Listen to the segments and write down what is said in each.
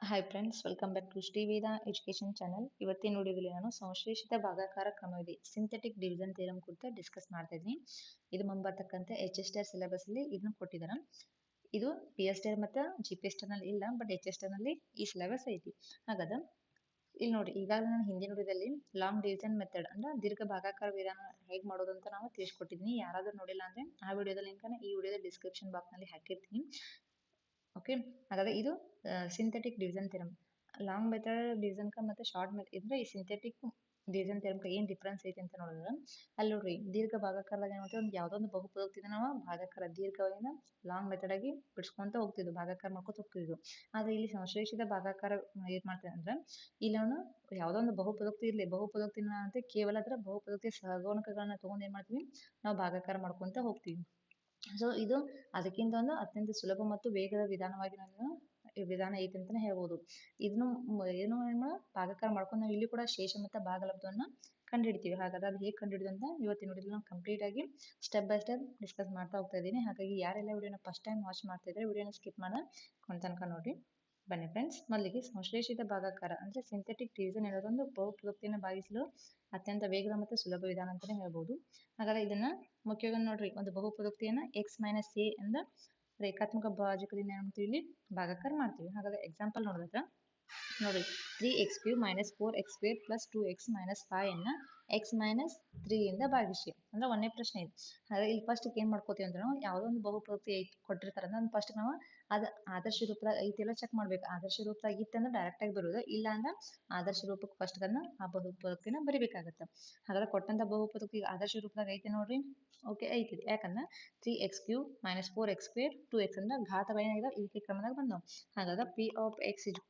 Hi friends, welcome back to Shriveda education channel. ಇವತ್ತಿನ ವಿಡಿಯೋದಲ್ಲಿ ನಾನು ಸಂಶ್ಲೇಷಿತ ಭಾಗಾಕಾರ ಕ್ರಮವಿಧಿ ಸಿಂಥೆಟಿಕ್ ಡಿವಿಷನ್ ಥಿಯರಂ ಕುರಿತು ಡಿಸ್ಕಸ್ ಮಾಡ್ತಾ ಇದ್ದೀನಿ. ಇದು ಮುಂಬರ್ತಕ್ಕಂಥ HSTR ಸಿಲೆಬಸ್ ಅಲ್ಲಿ ಇದನ್ನು ಕೊಟ್ಟಿದ್ದಾರೆ. ಇದು PSTR ಮತ್ತು GPSTR ನಲ್ಲಿ ಇಲ್ಲ, ಬಟ್ HSTR ನಲ್ಲಿ ಈ ಸಿಲೆಬಸ್ ಐತಿ. ಹಾಗಾದ್ರೆ ಇಲ್ಲಿ ನೋಡಿ, ಈಗಾಗಲೇ ನಾನು ಹಿಂದಿನ ವಿಡಿಯೋದಲ್ಲಿ ಲಾಂಗ್ ಡಿವಿಷನ್ ಮೆಥಡ್ ಅಂದ್ರೆ ದೀರ್ಘ ಭಾಗಾಕಾರ ವಿಧಾನ ಹೇಗೆ ಮಾಡೋದು ಅಂತ ನಾವು ತಿಳಿಸ್ಕೊಟ್ಟಿದ್ದೀನಿ. ಯಾರಾದ್ರೂ ನೋಡಿಲ್ಲ ಅಂದ್ರೆ ಆ ವಿಡಿಯೋದ ಲಿಂಕನ್ನು ಈ ವಿಡಿಯೋದ ಡಿಸ್ಕ್ರಿಪ್ಷನ್ ಬಾಕ್ಸ್ ನಲ್ಲಿ ಹಾಕಿರ್ತೀನಿ. ಓಕೆ, ಹಾಗಾದ್ರೆ ಇದು synthetic division theorem. Long method division ಮತ್ತು ಶಾರ್ಟ್ ಮೆಥಡ್ ಇದ್ರೆ ಈ ಸಿಂಥೆಟಿಕ್ ಡಿವಿಷನ್ ಥಿಯರಂ ಏನು ಡಿಫ್ರೆನ್ಸ್ ಐತೆ ಅಂತ ನೋಡಿದ್ರೆ, ಅಲ್ಲಿ ನೋಡ್ರಿ ದೀರ್ಘ ಭಾಗಾಕಾರದಾಗ ಏನಾಗುತ್ತೆ, ಒಂದು ಯಾವುದೋ ಒಂದು ಬಹುಪದೋಕ್ತಿನ ನಾವು ಭಾಗಾಕಾರ ದೀರ್ಘವಾಗಿನ ಲಾಂಗ್ ಮೆಥಡ್ ಆಗಿ ಬಿಡಿಸ್ಕೊಂತ ಹೋಗ್ತಿದ್ವು, ಭಾಗಾಕಾರ ಮಾಡ್ಕೊತ ಹೋಗ್ತಿದ್ವು. ಆದ್ರೆ ಇಲ್ಲಿ ಸಂಶ್ಲೇಷಿತ ಭಾಗಾಕಾರ ಏನ್ ಮಾಡ್ತೇವೆ ಅಂದ್ರೆ, ಇಲ್ಲಿ ಅವನು ಯಾವುದೋ ಒಂದು ಬಹುಪದೋಕ್ತಿ ಇರಲಿ, ಬಹುಪದೋಕ್ತಿನ ಅಂತ ಕೇವಲ ಅದರ ಬಹುಪದೋಕ್ತಿ ಸಹಗುಣಕಗಳನ್ನ ತಗೊಂಡು ಏನ್ ಮಾಡ್ತೀವಿ, ನಾವು ಭಾಗಾಕಾರ ಮಾಡ್ಕೊಂತ ಹೋಗ್ತೀವಿ. ಸೊ ಇದು ಅದಕ್ಕಿಂತ ಒಂದು ಅತ್ಯಂತ ಸುಲಭ ಮತ್ತು ವೇಗದ ವಿಧಾನವಾಗಿ ನಾನು ವಿಧಾನ ಐತೆ ಅಂತಾನೆ ಹೇಳ್ಬೋದು. ಇದನ್ನು ಏನು ಭಾಗಾಕಾರ ಮಾಡ್ಕೊಂಡು ನಾವು ಇಲ್ಲಿ ಕೂಡ ಶೇಷ ಮತ್ತು ಭಾಗಲಬ್ಧವನ್ನ ಕಂಡುಹಿಡ್ತೀವಿ. ಹಾಗಾದ್ರೆ ಅದು ಹೇಗೆ ಕಂಡುಹಿಡಿದು ಅಂತ ಇವತ್ತಿನ ವಿಡಿಯೋದಲ್ಲಿ ನಾನು ಕಂಪ್ಲೀಟ್ ಆಗಿ ಸ್ಟೆಪ್ ಬೈ ಸ್ಟೆಪ್ ಡಿಸ್ಕಸ್ ಮಾಡ್ತಾ ಹೋಗ್ತಾ ಇದ್ದೀನಿ. ಹಾಗಾಗಿ ಯಾರೆಲ್ಲ ವಿಡಿಯೋನ ಫಸ್ಟ್ ಟೈಮ್ ವಾಚ್ ಮಾಡ್ತಾ ಇದ್ರೆ ವಿಡಿಯೋನ ಸ್ಕಿಪ್ ಮಾಡ ತನಕ ನೋಡಿ. ಬನ್ನಿ ಫ್ರೆಂಡ್ಸ್, ಮೊದಲಿಗೆ ಸಂಶ್ಲೇಷಿತ ಭಾಗಾಕಾರ ಅಂದ್ರೆ ಸಿಂಥೆಟಿಕ್ ಡಿವಿಷನ್ ಅನ್ನೋದೊಂದು ಬಹುಪದೋಕ್ತಿಯನ್ನು ಭಾಗಿಸಲು ಅತ್ಯಂತ ವೇಗದ ಮತ್ತು ಸುಲಭ ವಿಧಾನ ಅಂತಾನೆ ಹೇಳ್ಬೋದು. ಹಾಗಾದ್ರೆ ಇದನ್ನ ಮುಖ್ಯವಾಗಿ ನೋಡ್ರಿ, ಒಂದು ಬಹುಪದೋಕ್ತಿಯನ್ನ x - a ಎಂದ ರೇಖಾತ್ಮಕ ಭಾಜಕದಿಂದ ಏನ್ ಮಾಡ್ತೀವಿ, ಇಲ್ಲಿ ಭಾಗಾಕಾರ ಮಾಡ್ತೀವಿ. ಹಾಗಾದ್ರೆ ಎಕ್ಸಾಂಪಲ್ ನೋಡಿದ್ರೆ ನೋಡಿ, 3x³ - 4x² + 2x - 5 ಅನ್ನ x - 3 ಇಂದ ಭಾಗಿಸಿ ಅಂದ್ರೆ ಒಂದೇ ಪ್ರಶ್ನೆ ಇದೆ. ಹಾಗಾದ್ರೆ ಇಲ್ಲಿ ಫಸ್ಟ್ ಏನ್ ಮಾಡ್ಕೋತೀವಿ ಅಂದ್ರೆ, ನಾವು ಯಾವುದೋ ಒಂದು ಬಹುಪದೋಕ್ತಿ ಕೊಟ್ಟಿರ್ತಾರೆ ಅಂದ್ರೆ ಫಸ್ಟ್ ನಾವು ಅದು ಆದರ್ಶ ರೂಪದಾಗ ಐತಿಲ್ಲ ಚೆಕ್ ಮಾಡ್ಬೇಕು. ಆದರ್ಶ ರೂಪದಾಗ ಇತ್ತಂದ್ರೆ ಡೈರೆಕ್ಟ್ ಆಗಿ ಬರೋದು, ಇಲ್ಲ ಅಂದ್ರೆ ಆದರ್ಶ ರೂಪಕ್ಕೆ ಫಸ್ಟ್ ಆ ಬಹುಪದೋಕ್ತಿನ ಬರಿಬೇಕಾಗತ್ತೆ. ಹಾಗಾದ್ರೆ ಕೊಟ್ಟಂತ ಬಹುಪದೋಕ್ತಿ ಆದರ್ಶ ರೂಪದಾಗ ಐತಿ ನೋಡ್ರಿ. ಓಕೆ, ಐತಿ. ಯಾಕಂದ್ರೆ 3x³ - 4x² 2x ಅಂದ್ರೆ ಘಾತಗಳೇನಾಗಿದೆ ಇಳಿಕೆ ಕ್ರಮದಾಗ ಬಂದವು. ಹಾಗಾದ್ರೆ P of x =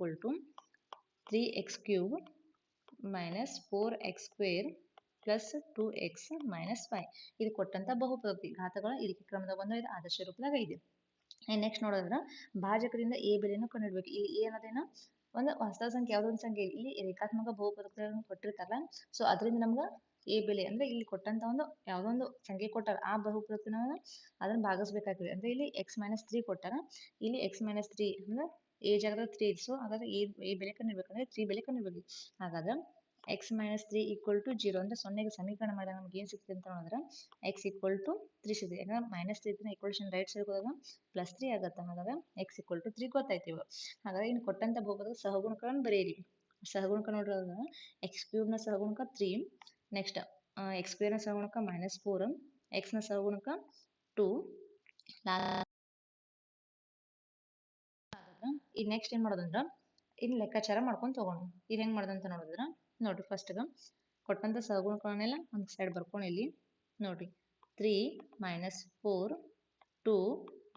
3x³ - 4x² + 2x - 5. ಇದು ಕೊಟ್ಟಂತ ಬಹುಪದೋಕ್ತಿ ಘಾತಗಳ ಇಳಿಕೆ ಕ್ರಮದಾಗ ಬಂದ, ಇದು ಆದರ್ಶ ರೂಪದಾಗ ಐತಿ. ನೆಕ್ಸ್ಟ್ ನೋಡೋದ್ರ ಭಾಜಕದಿಂದ ಎ ಬೆಲೆಯನ್ನು ಕಂಡುಹಿಡಬೇಕು. ಇಲ್ಲಿ ಎ ಅನ್ನೋದೇನು ಒಂದು ವಾಸ್ತವ ಸಂಖ್ಯೆ, ಯಾವುದೋ ಒಂದು ಸಂಖ್ಯೆ ಇಲ್ಲಿ ರೇಖಾತ್ಮಕ ಬಹುಪದೋಕ್ತಿಗಳನ್ನು ಕೊಟ್ಟಿರ್ತಾರಲ್ಲ, ಸೊ ಅದರಿಂದ ನಮ್ಗೆ ಎ ಬೆಲೆ ಅಂದ್ರೆ ಇಲ್ಲಿ ಕೊಟ್ಟಂತ ಒಂದು ಯಾವುದೋ ಒಂದು ಸಂಖ್ಯೆ ಕೊಟ್ಟಾರ, ಆ ಬಹುಪದೋಕ್ತಿನ ಅದನ್ನ ಭಾಗಿಸ್ಬೇಕಾಗ್ತದೆ. ಅಂದ್ರೆ ಇಲ್ಲಿ x - 3 ಕೊಟ್ಟಾರ, ಇಲ್ಲಿ x - 3 ಅಂದ್ರೆ ಎ ಜಾಗದಾಗ 3 ಐತಿ. ಸೊ ಹಾಗಾದ್ರೆ ಎ ಬೆಲೆ ಕಂಡುಹಿಡಬೇಕಂದ್ರೆ 3 ಬೆಲೆ ಕಂಡುಹಿಡಬೇಕು. ಹಾಗಾದ್ರೆ x - 3 = 0 ಅಂದ್ರೆ ಸೊನ್ನೆಗೆ ಸಮೀಕರಣ ಮಾಡಿದಾಗ ನಮ್ಗೆ ಏನ್ ಸಿಗ್ತದೆ ಅಂತ ನೋಡಿದ್ರೆ x = 3 ಸಿಗ್ತದೆ. ಯಾಕಂದ್ರೆ -3 ಈಕ್ವೇಷನ್ ರೈಟ್ ಸೈಡ್ ಹೋದಾಗ +3 ಆಗತ್ತೆ. ಹಾಗಾದ್ರೆ x = 3 ಗೊತ್ತಾಯ್ತು ಇವಾಗ. ಹಾಗಾದ್ರೆ ಇನ್ನು ಕೊಟ್ಟಂತ ಬಹುಪದದ ಸಹಗುಣಕಗಳನ್ನು ಬರೆಯಿರಿ. ಸಹಗುಣಕ ನೋಡಿದ್ರೆ x³ ನ ಸಹಗುಣಕ 3, ನೆಕ್ಸ್ಟ್ x² ನ ಸಹಗುಣಕ -4, x ನ ಸಹಗುಣಕ 2. ಈಗ ನೆಕ್ಸ್ಟ್ ಏನ್ ಮಾಡೋದಂದ್ರ, ಇನ್ನು ಲೆಕ್ಕಾಚಾರ ಮಾಡ್ಕೊಂಡು ತಗೋಣ. ಇದು ಹೆಂಗ್ ಮಾಡೋದಂತ ನೋಡಿದ್ರ ನೋಡ್ರಿ, ಫಸ್ಟ್ ಕೊಟ್ಟಂತ ಸಹಗುಣಕಗಳನ್ನೆಲ್ಲ ಒಂದು ಸೈಡ್ ಬರ್ಕೊಂಡು ಇಲ್ಲಿ ನೋಡ್ರಿ 3 - 4 2 -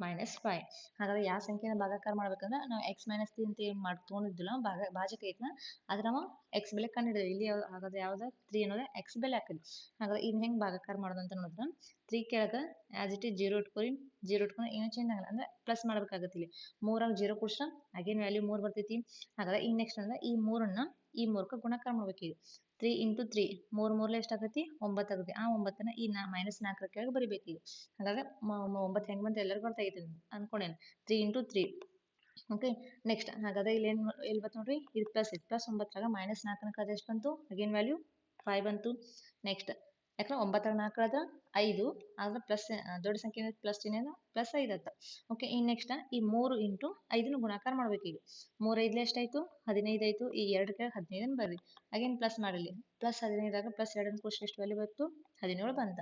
5. ಹಾಗಾದ್ರೆ ಯಾವ ಸಂಖ್ಯೆನ ಭಾಗಾಕಾರ ಮಾಡ್ಬೇಕಂದ್ರೆ ನಾವು x - 3 ಅಂತ ಏನ್ ತೊಗೊಂಡಿದ್ದಿಲ್ಲ ಭಾಜಕ ಐತ್ನ ಅದ್ರ ನಾವು x ಬೆಲೆ ಕಂಡುಹಿಡಿದ್ವಿ. ಇಲ್ಲಿ ಹಾಗಾದ್ರೆ ಯಾವ್ದು 3 ಅನ್ನೋದು x ಬೆಲೆ ಹಾಕಿದ್ವಿ. ಹಾಗಾದ್ರೆ ಇನ್ ಹೆಂಗ್ ಭಾಗಾಕಾರ ಮಾಡೋದಂತ ನೋಡಿದ್ರೆ 3 ಕೆಳಗ ಆಸ್ ಇಟ್ ಈಸ್ 0 ಇಟ್ಕೊರಿ. 0 ಇಟ್ಕೊಂಡು ಏನೂ ಚೇಂಜ್ ಆಗಲ್ಲ ಅಂದ್ರೆ ಪ್ಲಸ್ ಮಾಡ್ಬೇಕಾಗತ್ತೆ. ಇಲ್ಲಿ 3 0 ಕೂಡ್ಸ ಅಗೇನ್ ವ್ಯಾಲ್ಯೂ 3 ಬರ್ತೈತಿ. ಹಾಗಾದ್ರೆ ಈ ನೆಕ್ಸ್ಟ್ ಅಂದ್ರೆ ಈ 3ನ್ನ ಈ 3ಕ್ಕೆ ಗುಣಾಕಾರ ಮಾಡ್ಬೇಕು. ಈಗ 3 × 3 3 3 ಎಷ್ಟಾಗತಿ 9 ಆಗುತ್ತೆ. ಆ 9ನ್ನ ಈ -4 ಕೆಳಗೆ ಬರಿಬೇಕು. ಈಗ ಹಾಗಾದ್ರೆ 9 ಹೆಂಗ್ ಬಂತ ಎಲ್ಲರಿಗೂ ಅರ್ಥ ಆಗೈತೆ ಅನ್ಕೊಂಡೇನೆ. 3 × 3. ಓಕೆ, ನೆಕ್ಸ್ಟ್ ಹಾಗಾದ್ರೆ ಇಲ್ಲಿ ಎಲ್ಲಿ ಬಂತು ನೋಡ್ರಿ, ಇದು ಪ್ಲಸ್ ಇದು ಪ್ಲಸ್ 9ರಾಗ -4 ಅದು ಎಷ್ಟು ಬಂತು, ಅಗೇನ್ ವ್ಯಾಲ್ಯೂ 5 ಬಂತು. ನೆಕ್ಸ್ಟ್ ಯಾಕಂದ್ರೆ 9 4 ಕಳೆದ್ರೆ 5, ಆದ್ರೆ ಪ್ಲಸ್ ದೊಡ್ಡ ಸಂಖ್ಯೆ ಪ್ಲಸ್ ಚಿಹ್ನೆ ಪ್ಲಸ್ 5 ಆಯ್ತು. ಓಕೆ, ಈ ನೆಕ್ಸ್ಟ್ ಈ 3 × 5ನ ಗುಣಾಕಾರ ಮಾಡ್ಬೇಕು. ಈಗ 3 5 ಎಷ್ಟಾಯ್ತು 15 ಆಯ್ತು. ಈ 2 ಕೆಳಗೆ 15 ಬರ್ರಿ, ಅಗೇನ್ ಪ್ಲಸ್ ಮಾಡಲಿ. ಪ್ಲಸ್ 15ರಾಗ ಪ್ಲಸ್ 2 ಕೂಡಿಸಿ ಎಷ್ಟು ವ್ಯಾಲ್ಯೂ ಬಂತು 17 ಬಂತ.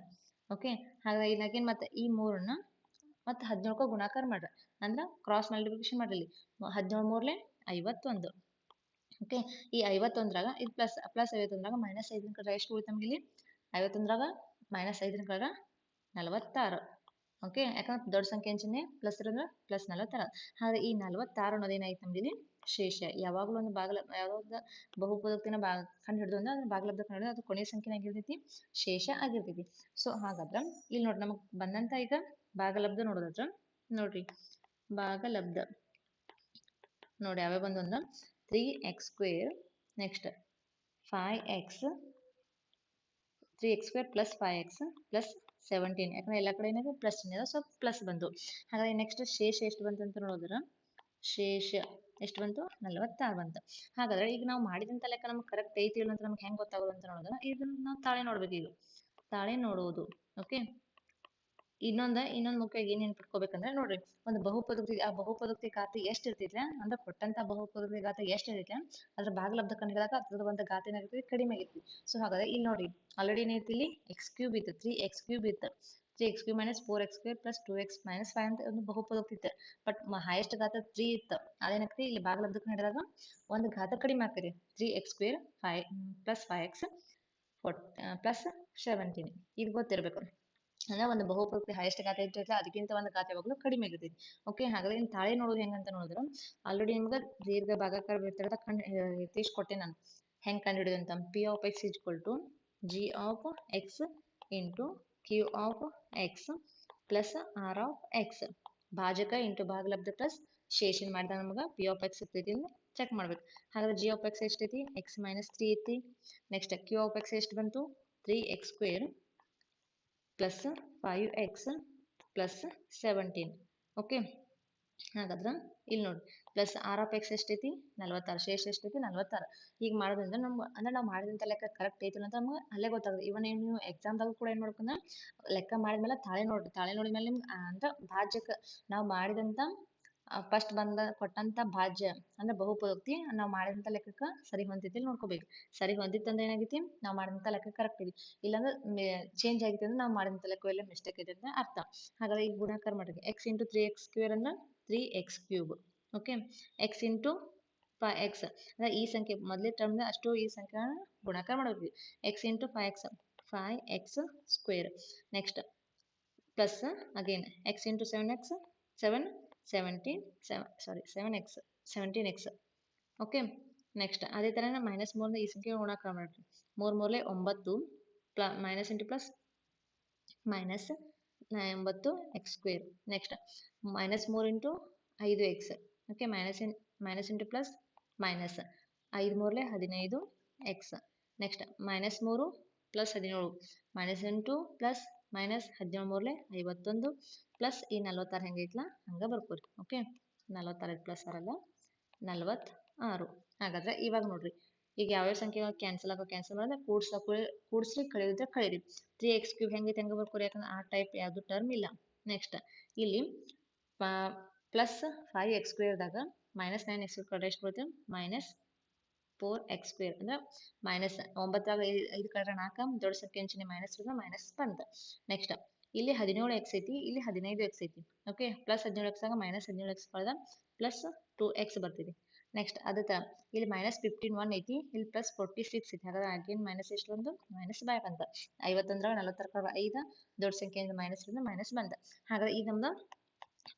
ಓಕೆ, ಹಾಗಾಗಿ ಇನ್ನಾಗೇನ್ ಮತ್ತೆ ಈ 3ನ್ನ ಮತ್ತೆ 17ಕ್ಕೆ ಗುಣಾಕಾರ ಮಾಡ್ರಿ, ಅಂದ್ರೆ ಕ್ರಾಸ್ ಮಲ್ಟಿಪ್ಲಿಕೇಶನ್ ಮಾಡಲಿ. 17 3 51. ಓಕೆ, ಈ 51ರಾಗ ಇದು ಪ್ಲಸ್ 51ರಾಗ -5 ಕಡೆ ಎಷ್ಟು ಉಳಿತು ನಮ್ಗೆ ಇಲ್ಲಿ 51ರಾಗ -5 ಕಡೆ 46. ಓಕೆ, ಯಾಕಂದ್ರೆ ದೊಡ್ಡ ಸಂಖ್ಯೆ ಚಿಹ್ನೆ ಪ್ಲಸ್ ಇರೋದ್ರೆ ಪ್ಲಸ್ 46. ಹಾಗೆ ಈ 46 ಅನ್ನೋದೇನಾಯ್ತು ನಮ್ಗೆ ಇಲ್ಲಿ ಶೇಷ. ಯಾವಾಗಲೂ ಒಂದು ಯಾವುದೋ ಒಂದು ಬಹುಪದೋಕ್ತಿನ ಕಂಡು ಹಿಡಿದು ಅಂದ್ರೆ ಅದನ್ನ ಭಾಗಲಬ್ಧ ಕಂಡು ಹಿಡಿದು ಅದು ಕೊನೆಯ ಸಂಖ್ಯೆ ಆಗಿರ್ತೈತಿ, ಶೇಷ ಆಗಿರ್ತೈತಿ. ಸೊ ಹಾಗಾದ್ರೆ ಇಲ್ಲಿ ನೋಡ್ರಿ ನಮಗೆ ಬಂದಂತ ಈಗ ಭಾಗಲಬ್ಧ ನೋಡೋದ್ರ ನೋಡ್ರಿ, ಭಾಗಲಬ್ಧ ನೋಡಿ ಯಾವ್ಯಾವ ಬಂದು ಅಂದ್ರೆ 3x², next 5x, 3x² + 5x + 17. ಯಾಕಂದ್ರೆ ಎಲ್ಲ ಕಡೆ ಏನಾದ್ರು ಪ್ಲಸ್ ಚಿಹ್ನೆ, ಸೊ ಪ್ಲಸ್ ಬಂತು. ಹಾಗಾದ್ರೆ ನೆಕ್ಸ್ಟ್ ಶೇಷ ಎಷ್ಟು ಬಂತು ಅಂತ ನೋಡಿದ್ರೆ ಶೇಷ ಎಷ್ಟು ಬಂತು 46 ಬಂತು. ಹಾಗಾದ್ರೆ ಈಗ ನಾವು ಮಾಡಿದಂತ ಲೆಕ್ಕ ನಮ್ಗೆ ಕರೆಕ್ಟ್ ಐತಿ ಇಲ್ಲ ಅಂತ ನಮ್ಗೆ ಹೆಂಗ್ ಗೊತ್ತಾಗೋದು ಅಂತ ನೋಡೋದನ್ನ ಇದನ್ನ ನಾವು ತಾಳೆ ನೋಡ್ಬೇಕು. ಈಗ ತಾಳೆ ನೋಡುವುದು. ಓಕೆ, ಇನ್ನೊಂದು ಮುಖ್ಯವಾಗಿ ಏನ್ ನೆನ್ಪಿಟ್ಕೋಬೇಕಂದ್ರೆ ನೋಡ್ರಿ, ಒಂದು ಬಹುಪದೋಕ್ತಿ ಆ ಬಹುಪದೋಕ್ತಿ ಗಾತ್ರ ಎಷ್ಟು ಇರ್ತೈತೆ ಅಂದ್ರೆ ಕೊಟ್ಟಂತ ಬಹುಪದೋಕ್ತಿ ಗಾತ್ರ ಎಷ್ಟು ಇರ್ತೈತೆ ಅದ್ರ ಭಾಗಲಬ್ಧ ಕಂಡುಹಿಡಿದಾಗ ಅದ್ರದ್ದು ಒಂದು ಗಾತ್ರ ಏನಾಗಿರ್ತದೆ ಕಡಿಮೆ ಆಗಿರ್ತದೆ. ಸೊ ಹಾಗಾದ್ರೆ ಇಲ್ಲಿ ನೋಡ್ರಿ ಆಲ್ರೆಡಿ ಏನೈತಿ ಇಲ್ಲಿ ಎಕ್ಸ್ ಕ್ಯೂಬ್ ಇತ್ತು, 3x ಕ್ಯೂಬ್ ಇತ್ತು, 3x cube minus 4x square plus 2x minus 5 ಅಂತ ಒಂದು ಬಹುಪದೋಕ್ತಿ ಇತ್ತು. ಬಟ್ ಹೈಯೆಸ್ಟ್ ಗಾತ್ರ 3 ಇತ್ತು. ಅದೇನಾಗ್ತದೆ ಇಲ್ಲಿ ಭಾಗಲಬ್ಧ ಕಂಡುಹಿಡಿದಾಗ ಒಂದು ಗಾತ್ರ ಕಡಿಮೆ ಆಗ್ತದೆ, 3x square 5 plus 5x plus 17 ಇದು ಗೊತ್ತಿರಬೇಕು. ಅಂದ್ರೆ ಒಂದು ಬಹುಪದೋಕ್ತಿ ಹೈಯೆಸ್ಟ್ ಗಾತ್ರ ಇರ್ತೈತೆ ಅದಕ್ಕಿಂತ ಒಂದು ಗಾತ್ರ ಯಾವಾಗಲೂ ಕಡಿಮೆ ಇರ್ತೈತಿ. ಓಕೆ, ಹಾಗಾದ್ರೆ ಇನ್ನು ತಾಳೆ ನೋಡೋದು ಹೆಂಗಂತ ನೋಡಿದ್ರೆ ಆಲ್ರೆಡಿ ನಿಮ್ಗೆ ದೀರ್ಘ ಭಾಗಾಕಾರ ವ್ಯತ್ಯಾಸದ ಕೊಟ್ಟೆ ನಾನು ಹೆಂಗ್ ಕಂಡುಹಿಡಿಯೋದು ಅಂತ. P of X is equal to G of X into Q of X plus R of X ಭಾಜಕ ಇಂಟು ಭಾಗಲಬ್ಧ ಪ್ಲಸ್ ಶೇಷನ್ ಮಾಡಿದಾಗ ನಮ್ಗೆ ಪಿ ಆಫ್ ಎಕ್ಸ್ ಇರ್ತೈತಿ ಅಂತ ಚೆಕ್ ಮಾಡ್ಬೇಕು. ಹಾಗಾದ್ರೆ ಜಿ ಆಫ್ ಎಕ್ಸ್ ಎಷ್ಟೈತಿ, ಎಕ್ಸ್ ಮೈನಸ್ 3 ಐತಿ. ನೆಕ್ಸ್ಟ್ ಕ್ಯೂ ಆಫ್ ಎಕ್ಸ್ ಎಷ್ಟು ಬಂತು, 3x square plus 5x plus 17. Okay, ಹಾಗಾದ್ರೆ ಇಲ್ಲಿ ನೋಡಿ ಪ್ಲಸ್ ಆರ್ ಆಫ್ ಎಕ್ಸ್ ಎಷ್ಟೈತಿ 46, ಶೇಷ ಎಷ್ಟೈತಿ 46. ಈಗ ಮಾಡೋದ್ರಿಂದ ನಮ್ಗೆ ಅಂದ್ರೆ ನಾವು ಮಾಡಿದಂಥ ಲೆಕ್ಕ ಕರೆಕ್ಟ್ ಐತಿ ಅಂತ ನಮ್ಗೆ ಅಲ್ಲೇ ಗೊತ್ತಾಗುತ್ತೆ. ಇವನ್ ನೀವು ಎಕ್ಸಾಮ್ದಾಗ ಕೂಡ ಏನು ಮಾಡ್ಬೇಕಂದ್ರೆ ಲೆಕ್ಕ ಮಾಡಿದ್ಮೇಲೆ ತಾಳೆ ನೋಡಿದ್ಮೇಲೆ ನಿಮ್ಗೆ ಅಂದ್ರೆ ಭಾಜ್ಯಕ ನಾವು ಮಾಡಿದಂಥ ಫಸ್ಟ್ ಕೊಟ್ಟಂತ ಭಾಜ್ಯ ಅಂದ್ರೆ ಬಹುಪದೋಕ್ತಿ ನಾವು ಮಾಡಿದಂಥ ಲೆಕ್ಕಕ್ಕೆ ಸರಿ ಹೊಂದಿತಿ ನೋಡ್ಕೋಬೇಕು. ಸರಿ ಹೊಂದಿತ್ತಂದ್ರೆ ಏನಾಗೈತಿ ನಾವು ಮಾಡಿದಂಥ ಲೆಕ್ಕ ಕರೆಕ್ಟ್ ಇದೆ, ಇಲ್ಲಾಂದ್ರೆ ಚೇಂಜ್ ಆಗೈತಿ ಅಂದ್ರೆ ನಾವು ಮಾಡಿದಂಥ ಲೆಕ್ಕ ಎಲ್ಲ ಮಿಸ್ಟೇಕ್ ಐತೆ ಅಂತ ಅರ್ಥ. ಹಾಗಾದ್ರೆ ಈಗ ಗುಣಾಕಾರ ಮಾಡಿದ್ವಿ ಎಕ್ಸ್ ಇಂಟು 3x ಸ್ಕ್ವೇರ್ ಅಂದ್ರೆ 3x cube. Okay, X into 5x ಅಂದ್ರೆ ಈ ಸಂಖ್ಯೆ ಮೊದಲೇ ಟರ್ಮ್ ಅಷ್ಟು ಈ ಸಂಖ್ಯೆ ಗುಣಾಕಾರ ಮಾಡಬೇಕು. X into 5x square. Next plus again X into 17x. Okay, next ಅದೇ ತರ ಮೈನಸ್ 3 ಈ ಸಂಖ್ಯೆ ಗುಣಾಕಾರ ಮಾಡ್ರಿ. 3 3 9 minus into plus minus 9x square. Next minus 3 into 5x. Okay, minus into plus minus 5 3 15x. Next minus 3 plus 17 minus into plus minus 17 51 plus ಈ 46 ಹೆಂಗೈತ್ಲ ಹಂಗ ಬರ್ಕೋರಿ. Okay, 46 plus 6 ಅಲ್ಲ 46. ಹಾಗಾದ್ರೆ ಇವಾಗ ನೋಡ್ರಿ ಈಗ ಯಾವ್ಯಾವ ಸಂಖ್ಯೆ ಕ್ಯಾನ್ಸಲ್ ಮಾಡಿದ್ರೆ ಕೂಡಿಸ್ರಿ ಕಳೆಯೋದ್ರೆ ಕಳೀರಿ. 3x ಕ್ಯೂಬ್ ಹೆಂಗೈತೆ ಹಂಗ ಬರ್ಕೋರಿ, ಯಾಕಂದ್ರೆ ಆ ಟೈಪ್ ಯಾವ್ದು ಟರ್ಮ್ ಇಲ್ಲ. ನೆಕ್ಸ್ಟ್ ಇಲ್ಲಿ plus 5x ಸ್ಕ್ವೇರ್ದಾಗ minus 9x square ಎಷ್ಟು ಬರುತ್ತೆ, ಮೈನಸ್ 4x ಸ್ಕ್ವೇರ್ ಅಂದ್ರೆ ಮೈನಸ್ 9 5 ಕಳೆದ್ರೆ 4 ದೊಡ್ಡ ಸಂಖ್ಯೆ ಅಂಚಿನ ಮೈನಸ್ ಮೈನಸ್ ಬಂತ. ನೆಕ್ಸ್ಟ್ ಇಲ್ಲಿ 17x ಐತಿ, ಇಲ್ಲಿ 15x ಐತಿ. ಓಕೆ, ಪ್ಲಸ್ 17x ಆಗ ಮೈನಸ್ 17x ಕಳೆದ ಪ್ಲಸ್ 2x ಬರ್ತಿದೆ. ನೆಕ್ಸ್ಟ್ ಅದೇ ತರ ಇಲ್ಲಿ ಮೈನಸ್ 15 ಐತಿ, ಇಲ್ಲಿ ಪ್ಲಸ್ 46 ಐತಿ. ಹಾಗಾದ್ರೆ ಅಗೇನ್ ಮೈನಸ್ ಎಷ್ಟು ಬಂತು, ಮೈನಸ್ ಬ್ಯಾಕ್ ಅಂತ. 51 46 5 ದೊಡ್ಡ ಸಂಖ್ಯೆಯಿಂದ ಮೈನಸ್ ಬಂದ. ಹಾಗಾದ್ರೆ ಈಗ ನಮ್ದು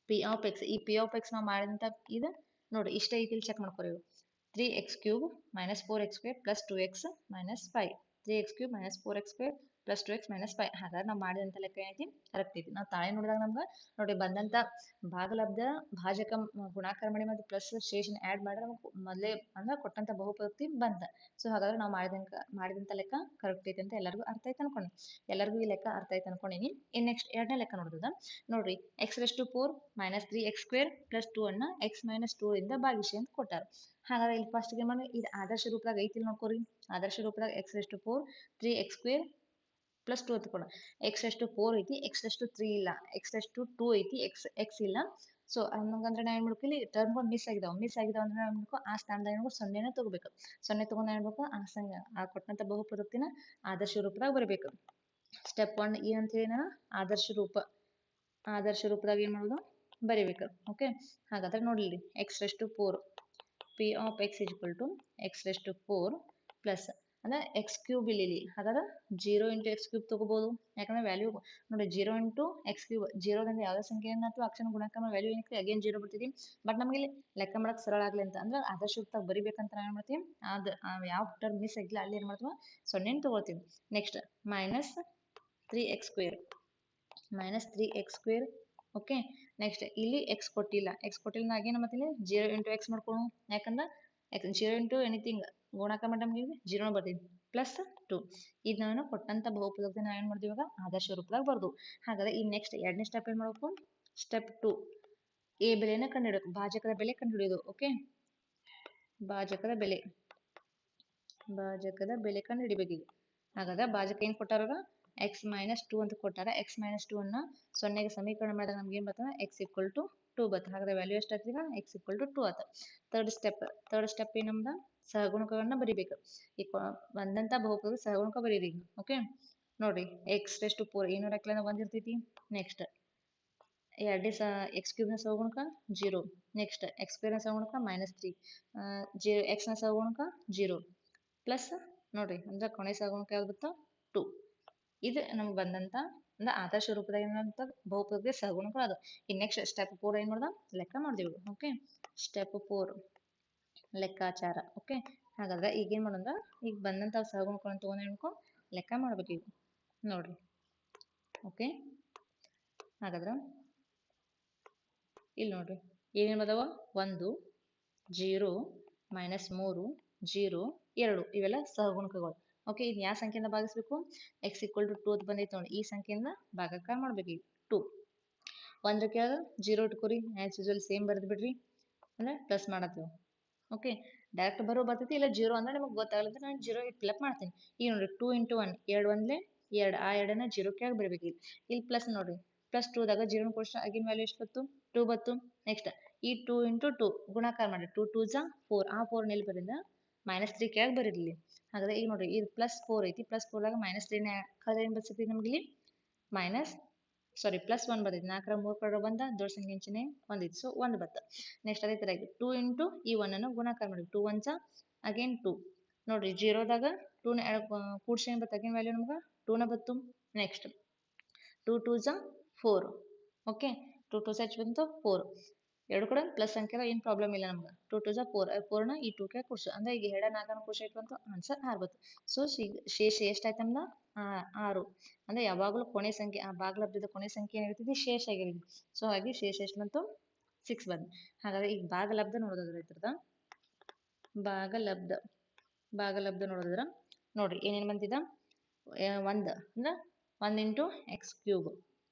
ಪಿ ಆಫ್ ಎಕ್ಸ್, ಈ ಪಿ ಆಫ್ ಎಕ್ಸ್ ನಾವು ಮಾಡಿದಂತ ಇದು ನೋಡಿ ಇಷ್ಟ ಐತಿ, ಇಲ್ಲಿ ಚೆಕ್ ಮಾಡ್ಕೊರಿ. 3x cube minus 4x square plus 2x minus 5. 3x cube minus 4x square plus 2x minus 5. ಹಾಗಾದ್ರೆ ನಾವು ಮಾಡಿದಂಥ ಲೆಕ್ಕ ಏನೈತಿ ಕರೆಕ್ಟ್ ಐತಿ. ನಾವು ತಾಳೆ ನೋಡಿದಾಗ ನಮ್ಗೆ ನೋಡಿ ಬಂದಂಥ ಭಾಗಲಬ್ಧ ಭಾಜಕ ಗುಣಾಕಾರ ಮಾಡಿ ಮತ್ತು ಪ್ಲಸ್ ಶೇಷನ್ ಆ್ಯಡ್ ಮಾಡಿದ್ರೆ ನಮ್ಗೆ ಮೊದಲೇ ಅಂದ್ರೆ ಕೊಟ್ಟಂಥ ಬಹುಪದೋಕ್ತಿ ಬಂತ. ಸೊ ಹಾಗಾದ್ರೆ ನಾವು ಮಾಡಿದಂಥ ಲೆಕ್ಕ ಕರೆಕ್ಟ್ ಐತಿ ಅಂತ ಎಲ್ಲರಿಗೂ ಅರ್ಥ ಐತೆ ಅನ್ಕೊಂಡು ಎಲ್ಲರಿಗೂ ಈ ಲೆಕ್ಕ ಅರ್ಥ ಐತೆ ಅನ್ಕೊಂಡಿನಿ. ಇನ್ನು ನೆಕ್ಸ್ಟ್ ಎರಡನೇ ಲೆಕ್ಕ ನೋಡಿದ ನೋಡ್ರಿ x⁴ minus 3x square plus 2 ಅನ್ನ x ಮೈನಸ್ 2 ಇಂದ ಭಾಗಿಸಿ ಅಂತ ಕೊಟ್ಟಾರ. ಹಾಗಾದ್ರೆ ಇಲ್ಲಿ ಫಸ್ಟ್ ಏನು ಮಾಡಿ ಇದು ಆದರ್ಶ ರೂಪದಾಗ ಐತಿ ನೋಡ್ಕೋರಿ. ಆದರ್ಶ ರೂಪದಾಗ x⁴ 3x ಸ್ಕ್ವೇರ್ ಪ್ಲಸ್ 2 ಅಂತ ಕೊಡ. x⁴ ಐತಿ, x⁴ ಇಲ್ಲ, x⁴ ಐತಿ, x ಇಲ್ಲ. ಸೊ ಹಂಗಂದ್ರೆ ನಾ ಏನ್ ಮಾಡ್ಬೇಕು, ಇಲ್ಲಿ ಟರ್ಮ್ಗಳು ಮಿಸ್ ಆಗಿದಾವ ಅಂದ್ರೆ ಏನ್ಬೇಕು ಆ ಸ್ಥಾನದಾಗ ಏನ್ಬೇಕು ಸೊನ್ನೆನ ತಗೋಬೇಕು. ಸೊನ್ನೆ ತಗೊಂಡ್ ಏನ್ಬೇಕು ಆ ಕೊಟ್ಟಂತ ಬಹುಪದೋಕ್ತಿನ ಆದರ್ಶ ರೂಪದಾಗ ಬರಬೇಕು. ಸ್ಟೆಪ್ 1 ಏನಂತ ಹೇಳಿ ನಾನು ಆದರ್ಶ ರೂಪದಾಗ ಏನ್ ಮಾಡೋದು ಬರಿಬೇಕು. ಓಕೆ, ಹಾಗಾದ್ರೆ ನೋಡ್ಲಿ x⁴ P of X equal to x⁴ plus ಅಂದ್ರೆ ಎಕ್ಸ್ ಕ್ಯೂಬ್ ಇಲ್ಲಿ. ಹಾಗಾದ್ರೆ 0 ಇಂಟು ಎಕ್ಸ್ ಕ್ಯೂಬ್ ತಗೋಬಹುದು, ಯಾಕಂದ್ರೆ ವ್ಯಾಲ್ಯೂ ನೋಡಿ 0 ಇಂಟು ಎಕ್ಸ್ ಕ್ಯೂಬ್. 0ದಿಂದ ಯಾವುದೇ ಸಂಖ್ಯೆಯನ್ನು ಅಥವಾ ಅಕ್ಷರ ಗುಣಾಕಾರ ವ್ಯಾಲ್ಯೂ ಏನಕ್ಕೆ ಅಗೇನ್ 0 ಬರ್ತಿದ್ವಿ. ಬಟ್ ನಮಗೆ ಇಲ್ಲಿ ಲೆಕ್ಕ ಮಾಡಕ್ ಸರಳ ಆಗ್ಲಿ ಅಂತ ಅಂದ್ರೆ ಆದರ್ಶ ರೂಪದಾಗ ಬರಿಬೇಕಂತ ನಾವು ಏನ್ ಮಾಡ್ತೀವಿ, ಯಾವ ಟರ್ಮ್ ಮಿಸ್ ಆಗಿಲ್ಲ ಅಲ್ಲಿ ಏನ್ ಮಾಡ್ತೀವಿ ಸೊನ್ನೆನ ತಗೊಳ್ತೀವಿ. Next minus 3x square. Okay, next ಇಲ್ಲಿ ಎಕ್ಸ್ ಕೊಟ್ಟಿಲ್ಲ ಆಗೇನು ಮತ್ತೆ ಇಲ್ಲಿ 0 ಇಂಟು ಎಕ್ಸ್ ಮಾಡ್ಕೊಳ್ಳೋಣ, ಯಾಕಂದ್ರೆ 0 ಇಂಟು ಎನಿಥಿಂಗ್ ಗುಣಾಕಾರ ಮಾಡಿ ನಮ್ಗೆ 0 ಬರ್ತೀವಿ ಪ್ಲಸ್ 2. ಇದು ನಾನು ಕೊಟ್ಟಂತ ಬಹುಪದೋಕ್ತಿ ನಾವು ಏನ್ ಮಾಡ್ತೀವಿ ಇವಾಗ ಆದರ್ಶ ರೂಪದಾಗ ಬರ್ದು. ಹಾಗಾದ್ರೆ ಈ ನೆಕ್ಸ್ಟ್ ಎರಡನೇ ಸ್ಟೆಪ್ ಏನ್ ಮಾಡ್ಬೇಕು, ಸ್ಟೆಪ್ 2 ಎ ಬೆಲೆನ ಕಂಡುಹಿಡಬೇಕು, ಭಾಜಕದ ಬೆಲೆ ಕಂಡುಹಿಡಿಯೋದು. ಓಕೆ, ಭಾಜಕದ ಬೆಲೆ ಕಂಡುಹಿಡಿಬೇಕು ಈಗ. ಹಾಗಾದ್ರೆ ಭಾಜಕ ಏನು ಕೊಟ್ಟಾರ, ಎಕ್ಸ್ ಮೈನಸ್ 2 ಅಂತ ಕೊಟ್ಟಾರ. ಎಕ್ಸ್ ಮೈನಸ್ 2 ಅನ್ನ 0ಗೆ ಸಮೀಕರಣ ಮಾಡಿದಾಗ ನಮ್ಗೆ ಏನು ಬರ್ತದೆ, ಎಕ್ಸ್ ಈಕ್ವಲ್ ಟು 2 ಬರ್ತದೆ. ಹಾಗಾದ್ರೆ ವ್ಯಾಲ್ಯೂ ಎಷ್ಟು ಆಗ್ತದೆ, ಎಕ್ಸ್ ಈಕ್ವಲ್ ಟು 2 ಆತ. ಥರ್ಡ್ ಸ್ಟೆಪ್ ಏನು ನಮ್ದು, ಸಹಗುಣಕಗಳನ್ನ ಬರಿಬೇಕು. ಈಗ ಬಂದಂತ ಬಹುಪದದ ಸಹಗುಣಕ ಬರೀರಿ. ಓಕೆ, ನೋಡ್ರಿ ಎಕ್ಸ್ ಟೆಸ್ಟ್ 4 ಏನೋ ಲೆಕ್ಕನ 1 ಇರ್ತೈತಿ. ನೆಕ್ಸ್ಟ್ ಎರಡನೇ ಎಕ್ಸ್ ಕ್ಯೂಬ್ ನ ಸಹಗುಣಕ 0. ನೆಕ್ಸ್ಟ್ ಎಕ್ಸ್ ಸ್ಕ್ವೇರ್ ನ ಸಹಗುಣಕ -3. ಎಕ್ಸ್ ನ ಸಹಗುಣಕ 0 ಪ್ಲಸ್ ನೋಡ್ರಿ ಅಂದ್ರೆ ಕೊನೆ ಸಹಗುಣಕ ಯಾವ್ದು ಬರುತ್ತಾ 2. ಇದು ನಮ್ಗೆ ಬಂದಂತ ಅಂದ್ರೆ ಆದರ್ಶ ರೂಪದಾಗ ಏನಂತ ಬಹುಪದದ ಸಹಗುಣಕ ಅದು. ಈ ನೆಕ್ಸ್ಟ್ ಸ್ಟೆಪ್ 4 ಏನ್ ಮಾಡ್ದ, ಲೆಕ್ಕ ಮಾಡ್ತೀವಿ. ಓಕೆ, ಸ್ಟೆಪ್ 4 ಲೆಕ್ಕಾಚಾರ. ಓಕೆ, ಹಾಗಾದ್ರೆ ಈಗ ಏನ್ ಮಾಡೋಣ, ಈಗ ಬಂದಂತ ಸಹಗುಣಕಗಳನ್ನ ತಗೊಂಡು ಲೆಕ್ಕ ಮಾಡ್ಬೇಕು ಈಗ. ನೋಡ್ರಿ ಓಕೆ, ಹಾಗಾದ್ರೆ ಇಲ್ಲಿ ನೋಡ್ರಿ ಏನೇನು ಬದಾವ, 1 0 -3 0 2 ಇವೆಲ್ಲ ಸಹಗುಣಕಗಳು. ಓಕೆ, ಇದು ಯಾವ ಸಂಖ್ಯೆಯಿಂದ ಭಾಗಿಸ್ಬೇಕು, ಎಕ್ಸ್ ಈಕ್ವಲ್ ಟು 2 ಅಂತ ಬಂದೈತೆ ನೋಡಿ, ಈ ಸಂಖ್ಯೆಯಿಂದ ಭಾಗಾಕಾರ ಮಾಡ್ಬೇಕು ಈಗ. 2 1 ಕೆಳಗ 0 ಇಟ್ಕೋರಿ, ಆಸ್ ಯೂಶುವಲ್ ಸೇಮ್ ಬರೆದು ಬಿಡ್ರಿ, ಅಂದ್ರೆ ಪ್ಲಸ್ ಮಾಡತ್ತೀವಿ. ಓಕೆ, ಡೈರೆಕ್ಟ್ ಬರ್ತೈತಿ, ಇಲ್ಲ 0 ಅಂದ್ರೆ ನಿಮಗೆ ಗೊತ್ತಾಗಲಿದ್ರೆ ನಾನು 0 ಫಿಲಪ್ ಮಾಡ್ತೀನಿ. ಈಗ ನೋಡ್ರಿ 2 × 1 2 1 2, ಆ 2ನ್ನ 0 ಕೆಳಗೆ ಬರಬೇಕು. ಇಲ್ಲಿ ಪ್ಲಸ್ ನೋಡ್ರಿ, ಪ್ಲಸ್ 2ದಾಗ 0 ಕೊಡ್ಸ ಆಗಿನ ವ್ಯಾಲ್ಯೂ ಎಷ್ಟು ಬತ್ತು, 2 ಬತ್ತು. ನೆಕ್ಸ್ಟ್ ಈ 2 × 2 ಗುಣಾಕಾರ ಮಾಡಿ, 2 2 × 4, ಆ 4 ನೆಲ್ ಬರಿಂದ -3 ಕೆಳಗೆ ಬರೀಲಿ. ಹಾಗಾದ್ರೆ ಈಗ ನೋಡ್ರಿ ಇದು ಪ್ಲಸ್ 4 ಐತಿ, ಪ್ಲಸ್ 4ದಾಗ -3 ಕಳೆದ್ರೆ ಏನು ಬರ್ತೈತಿ ನಮ್ಗೆ ಇಲ್ಲಿ ಪ್ಲಸ್ 1 ಬರ್ತೈತಿ. 4ರ 3 ಕಡೆ ಬಂದ ದೊಡ್ಡ ಸಂಖ್ಯೆ ಚಿಹ್ನೆ ಒಂದಿತ್ತು, ಸೊ 1 ಬತ್ತ. ನೆಕ್ಸ್ಟ್ ಅದೇ ತರ 2 × ಈ 1 ಅನ್ನು ಗುಣಾಕಾರ ಮಾಡಿ, 2 1 ಅಗೇನ್ 2. ನೋಡ್ರಿ 0ದಾಗ 2 ಕೂಡ್ಸಿ ಏನ್ ಬತ್ತ, ಅಗೇನ್ ವ್ಯಾಲ್ಯೂ ನಮ್ಗೆ 2 ನ ಬತ್ತು. ನೆಕ್ಸ್ಟ್ 2 2 × 4. ಓಕೆ, 2 2 ಎಷ್ಟು ಬಂತು 4. ಎರಡು ಕಡೆ ಪ್ಲಸ್ ಸಂಖ್ಯೆ ಏನು ಪ್ರಾಬ್ಲಮ್ ಇಲ್ಲ ನಮ್ಗೆ. 2 2 4, 4ನ ಈ 2 ಕೆ ಕೂಡ್ಸು, ಅಂದ್ರೆ ಈಗ 2 4 ಕೂಡ್ಸಿ ಎಷ್ಟು ಬಂತು, ಆನ್ಸರ್ 6 ಬಂತು. ಸೊ ಶೇಷ ಎಷ್ಟಾಯ್ತು ನಮ್ದು, 6. ಅಂದ್ರೆ ಯಾವಾಗಲೂ ಕೊನೆ ಸಂಖ್ಯೆ, ಆ ಭಾಗಲಬ್ಧದ ಕೊನೆ ಸಂಖ್ಯೆ ಏನಿರ್ತೈತಿ ಶೇಷ ಆಗಿರ್ತೈತಿ. ಸೊ ಹಾಗೆ ಶೇಷ ಎಷ್ಟು ಬಂತು, 6 ಬಂತು. ಹಾಗಾದ್ರೆ ಈಗ ಭಾಗಲಬ್ಧ ನೋಡೋದಾದ್ರೆ ಇದ್ರದ ಭಾಗಲಬ್ಧ ನೋಡೋದಾದ್ರೆ ನೋಡ್ರಿ ಏನೇನು ಬಂತಿದ, 1 ಅಂದ್ರೆ 1 × ಎಕ್ಸ್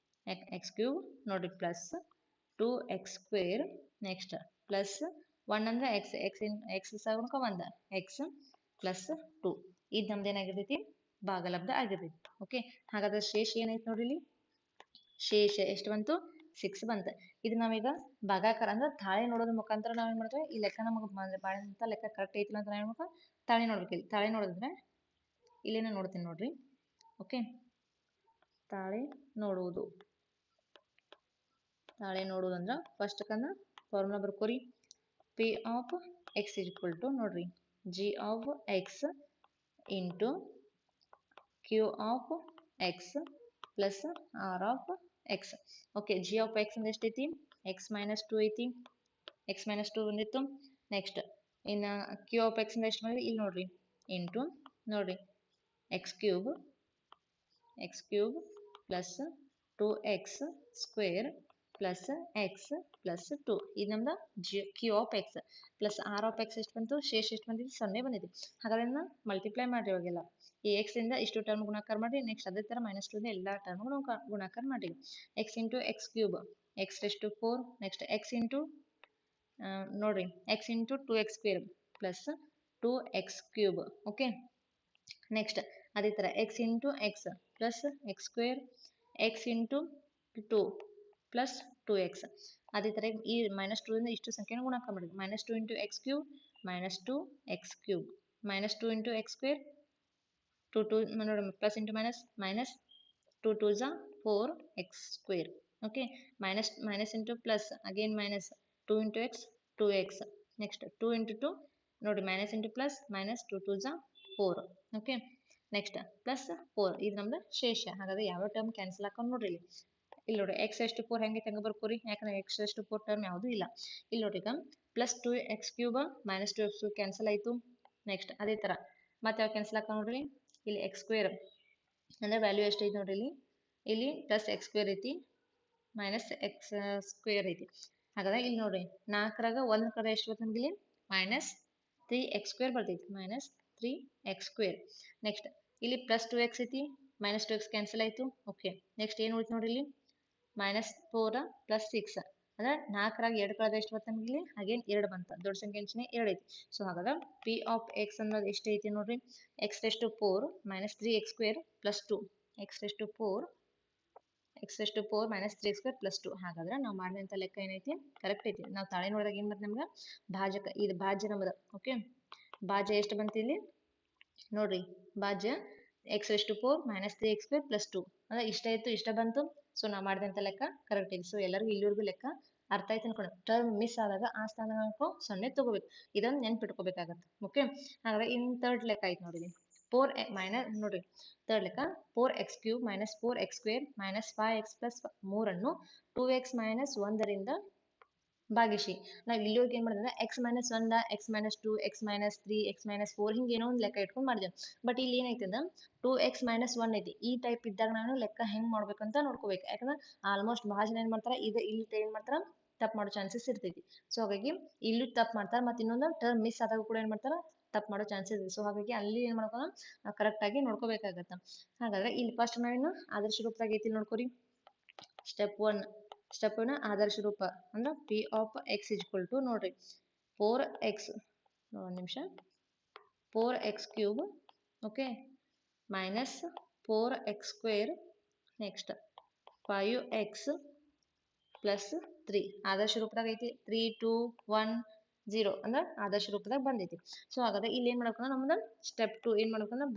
ಕ್ಯೂಬ್ ನೋಡ್ರಿ ಪ್ಲಸ್ 2x². ನೆಕ್ಸ್ಟ್ ಪ್ಲಸ್ 1 ಅಂದ್ರೆ ಎಕ್ಸ್ ಸಹಗುಣಕ 1 ಎಕ್ಸ್ ಪ್ಲಸ್ 2. ಇದು ನಮ್ದು ಏನಾಗಿರ್ತೈತಿ, ಭಾಗಲಬ್ಧ ಆಗಿರ್ತೈತಿ. ಓಕೆ, ಹಾಗಾದ್ರೆ ಶೇಷ ಏನೈತಿ ನೋಡ್ರಿ, ಇಲ್ಲಿ ಶೇಷ ಎಷ್ಟು ಬಂತು, 6 ಬಂತು. ಇದು ನಾವೀಗ ಭಾಗಾಕಾರ ಅಂದ್ರೆ ತಾಳೆ ನೋಡೋದ್ರ ಮುಖಾಂತರ ನಾವೇನ್ ಮಾಡ್ತೇವೆ, ಈ ಲೆಕ್ಕ ನಮಗೆ ಮಾಡಿದಂತ ಲೆಕ್ಕ ಕರೆಕ್ಟ್ ಐತಿಲ್ಲ ಅಂತ ನಾವೇನ್ ತಾಳೆ ನೋಡ್ಬೇಕು. ಇಲ್ಲಿ ತಾಳೆ ನೋಡಿದ್ರೆ ಇಲ್ಲೇನೋ ನೋಡ್ತೀನಿ ನೋಡ್ರಿ. ಓಕೆ, ತಾಳೆ ನೋಡುವುದು ಅಂದ್ರೆ ಫಸ್ಟ್ ಕಂದ ಫಾರ್ಮುಲಾ ಬರ್ಕೋರಿ. P of X equal to ನೋಡ್ರಿ G of X into Q of X plus R of X. Okay, G of X ಅಂದ್ರೆ ಎಷ್ಟೈತಿ, ಎಕ್ಸ್ -2 ಐತಿ, ಎಕ್ಸ್ -2 ಬಂದಿತ್ತು. ನೆಕ್ಸ್ಟ್ ಇನ್ನು ಕ್ಯೂ ಆಫ್ ಎಕ್ಸ್ ಅಂದ್ರೆ ಎಷ್ಟು ಬಂದಿದೆ, ಇಲ್ಲಿ ನೋಡ್ರಿ ಇಂಟು ನೋಡ್ರಿ x cube plus 2x² plus x plus 2. ಇದು ನಮ್ದು Q of X plus R of x ಎಷ್ಟು ಬಂತು, ಶೇಷ ಎಷ್ಟು ಬಂದಿದೆ, 0 ಬಂದಿದೆ. ಹಾಗಾದ್ರೆ ಮಲ್ಟಿಪ್ಲೈ ಮಾಡಿ ಇವಾಗೆಲ್ಲ ಈ ಎಕ್ಸ್ ಇಂದ ಇಷ್ಟು ಟರ್ಮ್ ಗುಣಾಕಾರ ಮಾಡಿ, ನೆಕ್ಸ್ಟ್ ಅದೇ ತರ -2 ಎಲ್ಲ ಟರ್ಮ್ ಗುಣಾಕಾರ ಮಾಡಿ. X into X cube X ಟೆಸ್ಟ್ 4. ನೆಕ್ಸ್ಟ್ ಎಕ್ಸ್ ಇಂಟು ನೋಡ್ರಿ X into 2x² plus 2x³. Okay, next ಅದೇ ತರ X into X plus x² X into 2 plus 2x. ಅದೇ ತರ ಈ -2 ಇಂದ ಇಷ್ಟು ಸಂಖ್ಯೆನ ಗುಣಾಕಾರ ಮಾಡಿದ್ವಿ. -2 × x³ -2x³ -2 × x² 2 2 ನೋಡಿ plus into minus 2 2 × 4x². Okay, minus into plus again minus 2 × x 2x. Next 2 × 2 ನೋಡಿ minus into plus -2 2 × 4. Okay, next plus 4. ಇದು ನಮ್ದು ಶೇಷ. ಹಾಗಾದ್ರೆ ಯಾವ ಟರ್ಮ್ ಕ್ಯಾನ್ಸಲ್ ಹಾಕೊಂಡು ನೋಡ್ರಿ ಇಲ್ಲಿ ನೋಡಿ ಎಕ್ಸ್ ಎಷ್ಟು 4 ಹೆಂಗೆ ತಂಗ ಬರ್ಕೋರಿ, ಯಾಕಂದ್ರೆ ಎಕ್ಸ್ ಎಷ್ಟು 4 ಟರ್ಮ್ ಯಾವುದೂ ಇಲ್ಲ. ಇಲ್ಲಿ ನೋಡಿ ಈಗ ಪ್ಲಸ್ 2x³ -2x³ ಕ್ಯಾನ್ಸಲ್ ಆಯಿತು. ನೆಕ್ಸ್ಟ್ ಅದೇ ತರ ಮತ್ತೆ ಯಾವ ಕ್ಯಾನ್ಸಲ್ ಹಾಕೊಂಡು ನೋಡ್ರಿ, ಇಲ್ಲಿ x² ಅಂದ್ರೆ ವ್ಯಾಲ್ಯೂ ಎಷ್ಟು ಐತಿ ನೋಡ್ರಿ, ಇಲ್ಲಿ ಪ್ಲಸ್ x² ಐತಿ -x² ಐತಿ. ಹಾಗಾದ್ರೆ ಇಲ್ಲಿ ನೋಡ್ರಿ 4ರಾಗ 1 ಕಡೆ ಎಷ್ಟು ಬರ್ತದೆ ನಮ್ಗೆ, ಇಲ್ಲಿ -3x² ಬರ್ತೈತಿ, -3x². ನೆಕ್ಸ್ಟ್ ಇಲ್ಲಿ ಪ್ಲಸ್ 2x ಐತಿ, -2x ಕ್ಯಾನ್ಸಲ್ ಆಯಿತು. ಓಕೆ, ನೆಕ್ಸ್ಟ್ ಏನು ಉಳಿತು ನೋಡ್ರಿ, ಇಲ್ಲಿ -4 ಪ್ಲಸ್ 6 ಅಂದ್ರೆ 4ರಾಗ 2 ಕಳೆದ್ರೆ ಎಷ್ಟು ಬರ್ತದೆ ನಮಗೆ ಇಲ್ಲಿ ಅಗೇನ್ 2 ಬಂತ. ದೊಡ್ಡ ಸಂಖ್ಯೆ ಚಿಹ್ನೆ 2 ಐತಿ. ಸೊ ಹಾಗಾದ್ರೆ ಪಿ ಆಫ್ ಎಕ್ಸ್ ಅನ್ನೋದು ಎಷ್ಟು ಐತಿ ನೋಡ್ರಿ, x to 4 minus 3x square plus 2 x to 4 minus 3x square plus 2. ಹಾಗಾದ್ರೆ ನಾವು ಮಾಡಿದಂಥ ಲೆಕ್ಕ ಏನೈತಿ ಕರೆಕ್ಟ್ ಐತಿ. ನಾವು ತಾಳೆ ನೋಡಿದಾಗ ಏನು ಬಂತು ನಮ್ಗೆ ಭಾಜಕ, ಇದು ಭಾಜ್ಯ ನಮ್ಮದು. ಓಕೆ, ಭಾಜ್ಯ ಎಷ್ಟು ಬಂತು ಇಲ್ಲಿ ನೋಡ್ರಿ, ಭಾಜ್ಯ X to 4 minus 3x square plus 2 ಅಂದ್ರೆ ಇಷ್ಟ ಇತ್ತು, ಇಷ್ಟ ಬಂತು. ಸೊ ನಾವು ಮಾಡಿದಂಥ ಲೆಕ್ಕ ಕರೆಕ್ಟ್ ಐತಿ. ಸೊ ಎಲ್ಲರಿಗೂ ಇಲ್ಲಿವರೆಗೂ ಲೆಕ್ಕ ಅರ್ಥ ಆಯ್ತು ಅನ್ಕೊಂಡು, ಟರ್ಮ್ ಮಿಸ್ ಆದಾಗ ಆ ಸ್ಥಾನ ಸೊನ್ನೆ ತಗೋಬೇಕು, ಇದೊಂದು ನೆನ್ಪಿಟ್ಕೋಬೇಕಾಗತ್ತೆ. ಓಕೆ, ಹಾಗಾದ್ರೆ ಇನ್ ಥರ್ಡ್ ಲೆಕ್ಕ ಐತಿ ನೋಡಿ, 4 ಮೈನಸ್ ನೋಡ್ರಿ ಥರ್ಡ್ ಲೆಕ್ಕ 4x³ minus 4x square minus 5x plus 3 2x minus 1ರಿಂದ ಭಾಗಿಸಿ. ನಾವು ಇಲ್ಲಿವರೆಗೆ ಏನು ಮಾಡಿದ್ರೆ X minus 1 X minus 2 X minus 3 X minus 4 ಹಿಂಗೆ ಏನೋ ಒಂದು ಲೆಕ್ಕ ಇಟ್ಕೊಂಡು ಮಾಡಿದ್ವಿ. ಬಟ್ ಇಲ್ಲಿ ಏನೈತದ 2x ಮೈನಸ್ 1 ಐತಿ. ಈ ಟೈಪ್ ಇದ್ದಾಗ ನಾನು ಲೆಕ್ಕ ಹೆಂಗೆ ಮಾಡ್ಬೇಕಂತ ನೋಡ್ಕೋಬೇಕು. ಯಾಕಂದ್ರೆ ಆಲ್ಮೋಸ್ಟ್ ಭಾಳ ಜನ ಏನು ಮಾಡ್ತಾರೆ, ಇದು ಇಲ್ಲಿ ಏನು ಮಾಡ್ತಾರೆ ತಪ್ಪು ಮಾಡೋ ಚಾನ್ಸಸ್ ಇರ್ತೈತಿ. ಸೊ ಹಾಗಾಗಿ ಇಲ್ಲೂ ತಪ್ಪು ಮಾಡ್ತಾರೆ, ಮತ್ತು ಇನ್ನೊಂದು ಟರ್ಮ್ ಮಿಸ್ ಆದಾಗ ಕೂಡ ಏನು ಮಾಡ್ತಾರೆ ತಪ್ಪು ಮಾಡೋ ಚಾನ್ಸಸ್ ಇದೆ. ಸೊ ಹಾಗಾಗಿ ಅಲ್ಲಿ ಏನು ಮಾಡ್ಕೊಳ್ಳೋ ಕರೆಕ್ಟಾಗಿ ನೋಡ್ಕೋಬೇಕಾಗತ್ತೆ. ಹಾಗಾದ್ರೆ ಇಲ್ಲಿ ಫಸ್ಟ್ ನಾವೇನು ಆದರ್ಶ ರೂಪದಾಗ ಐತಿ ನೋಡ್ಕೊರಿ. ಸ್ಟೆಪ್ 1 ಆದರ್ಶ ರೂಪ ಅಂದ್ರೆ P of X equal to ನೋಡ್ರಿ 4x, ಒಂದು ನಿಮಿಷ, 4x³ okay minus 4x square next 5x plus 3 ಆದರ್ಶ ರೂಪದಾಗ ಐತಿ. 3 2 1 0 ಅಂದ್ರೆ ಆದರ್ಶ ರೂಪದಾಗ ಬಂದೈತಿ. ಸೊ ಹಾಗಾದ್ರೆ ಇಲ್ಲಿ ಏನು ಮಾಡ್ಬೇಕಂದ್ರೆ ನಮ್ದು ಸ್ಟೆಪ್ 2 ಏನು ಮಾಡ್ಬೇಕಂದ್ರೆ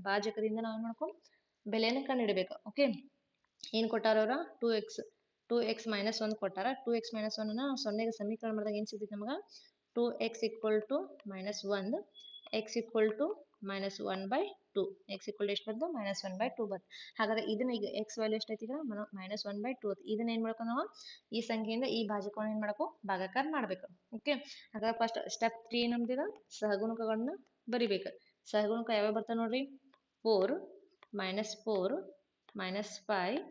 ಭಾಜಕದಿಂದ ನಾವು ಏನು ಮಾಡ್ಕೊಂಡು ಬೆಲೆಯನ್ನು ಕಂಡುಹಿಡಬೇಕು. ಓಕೆ, ಏನು ಕೊಟ್ಟಾರ ಅವ್ರ 2x ಮೈನಸ್ 1 ಕೊಟ್ಟಾರ. 2x ಮೈನಸ್ 1 ನಾವು ಸೊನ್ನೆಗೆ ಸಮೀಕರಣ ಮಾಡಿದಾಗ ಏನು ಸಿಗ್ತೈತಿ ನಮಗೆ, 2x equal to minus 1 x equal to minus 1/2 x equal ಎಷ್ಟು ಬಂತು ಮೈನಸ್ 1/2 ಬಂತು. ಹಾಗಾದ್ರೆ ಇದನ್ನ ಈಗ ಎಕ್ಸ್ ವ್ಯಾಲ್ಯೂ ಎಷ್ಟೈತಿ ಈಗ ಮೈನಸ್ 1/2. ಇದನ್ನ ಏನು ಮಾಡ್ಕೊ ನಾವು ಈ ಸಂಖ್ಯೆಯಿಂದ ಈ ಭಾಜಕವನ್ನು ಏನು ಮಾಡಬೇಕು ಭಾಗಾಕಾರ ಮಾಡಬೇಕು. ಓಕೆ, ಹಾಗಾದ್ರೆ ಫಸ್ಟ್ ಸ್ಟೆಪ್ 3 ನಮ್ದಿದ ಸಹಗುಣಕಗಳನ್ನ ಬರಿಬೇಕು. ಸಹಗುಣಕ ಯಾವ್ಯಾವ ಬರ್ತಾವೆ ನೋಡ್ರಿ, 4 ಮೈನಸ್ 4 ಮೈನಸ್ 5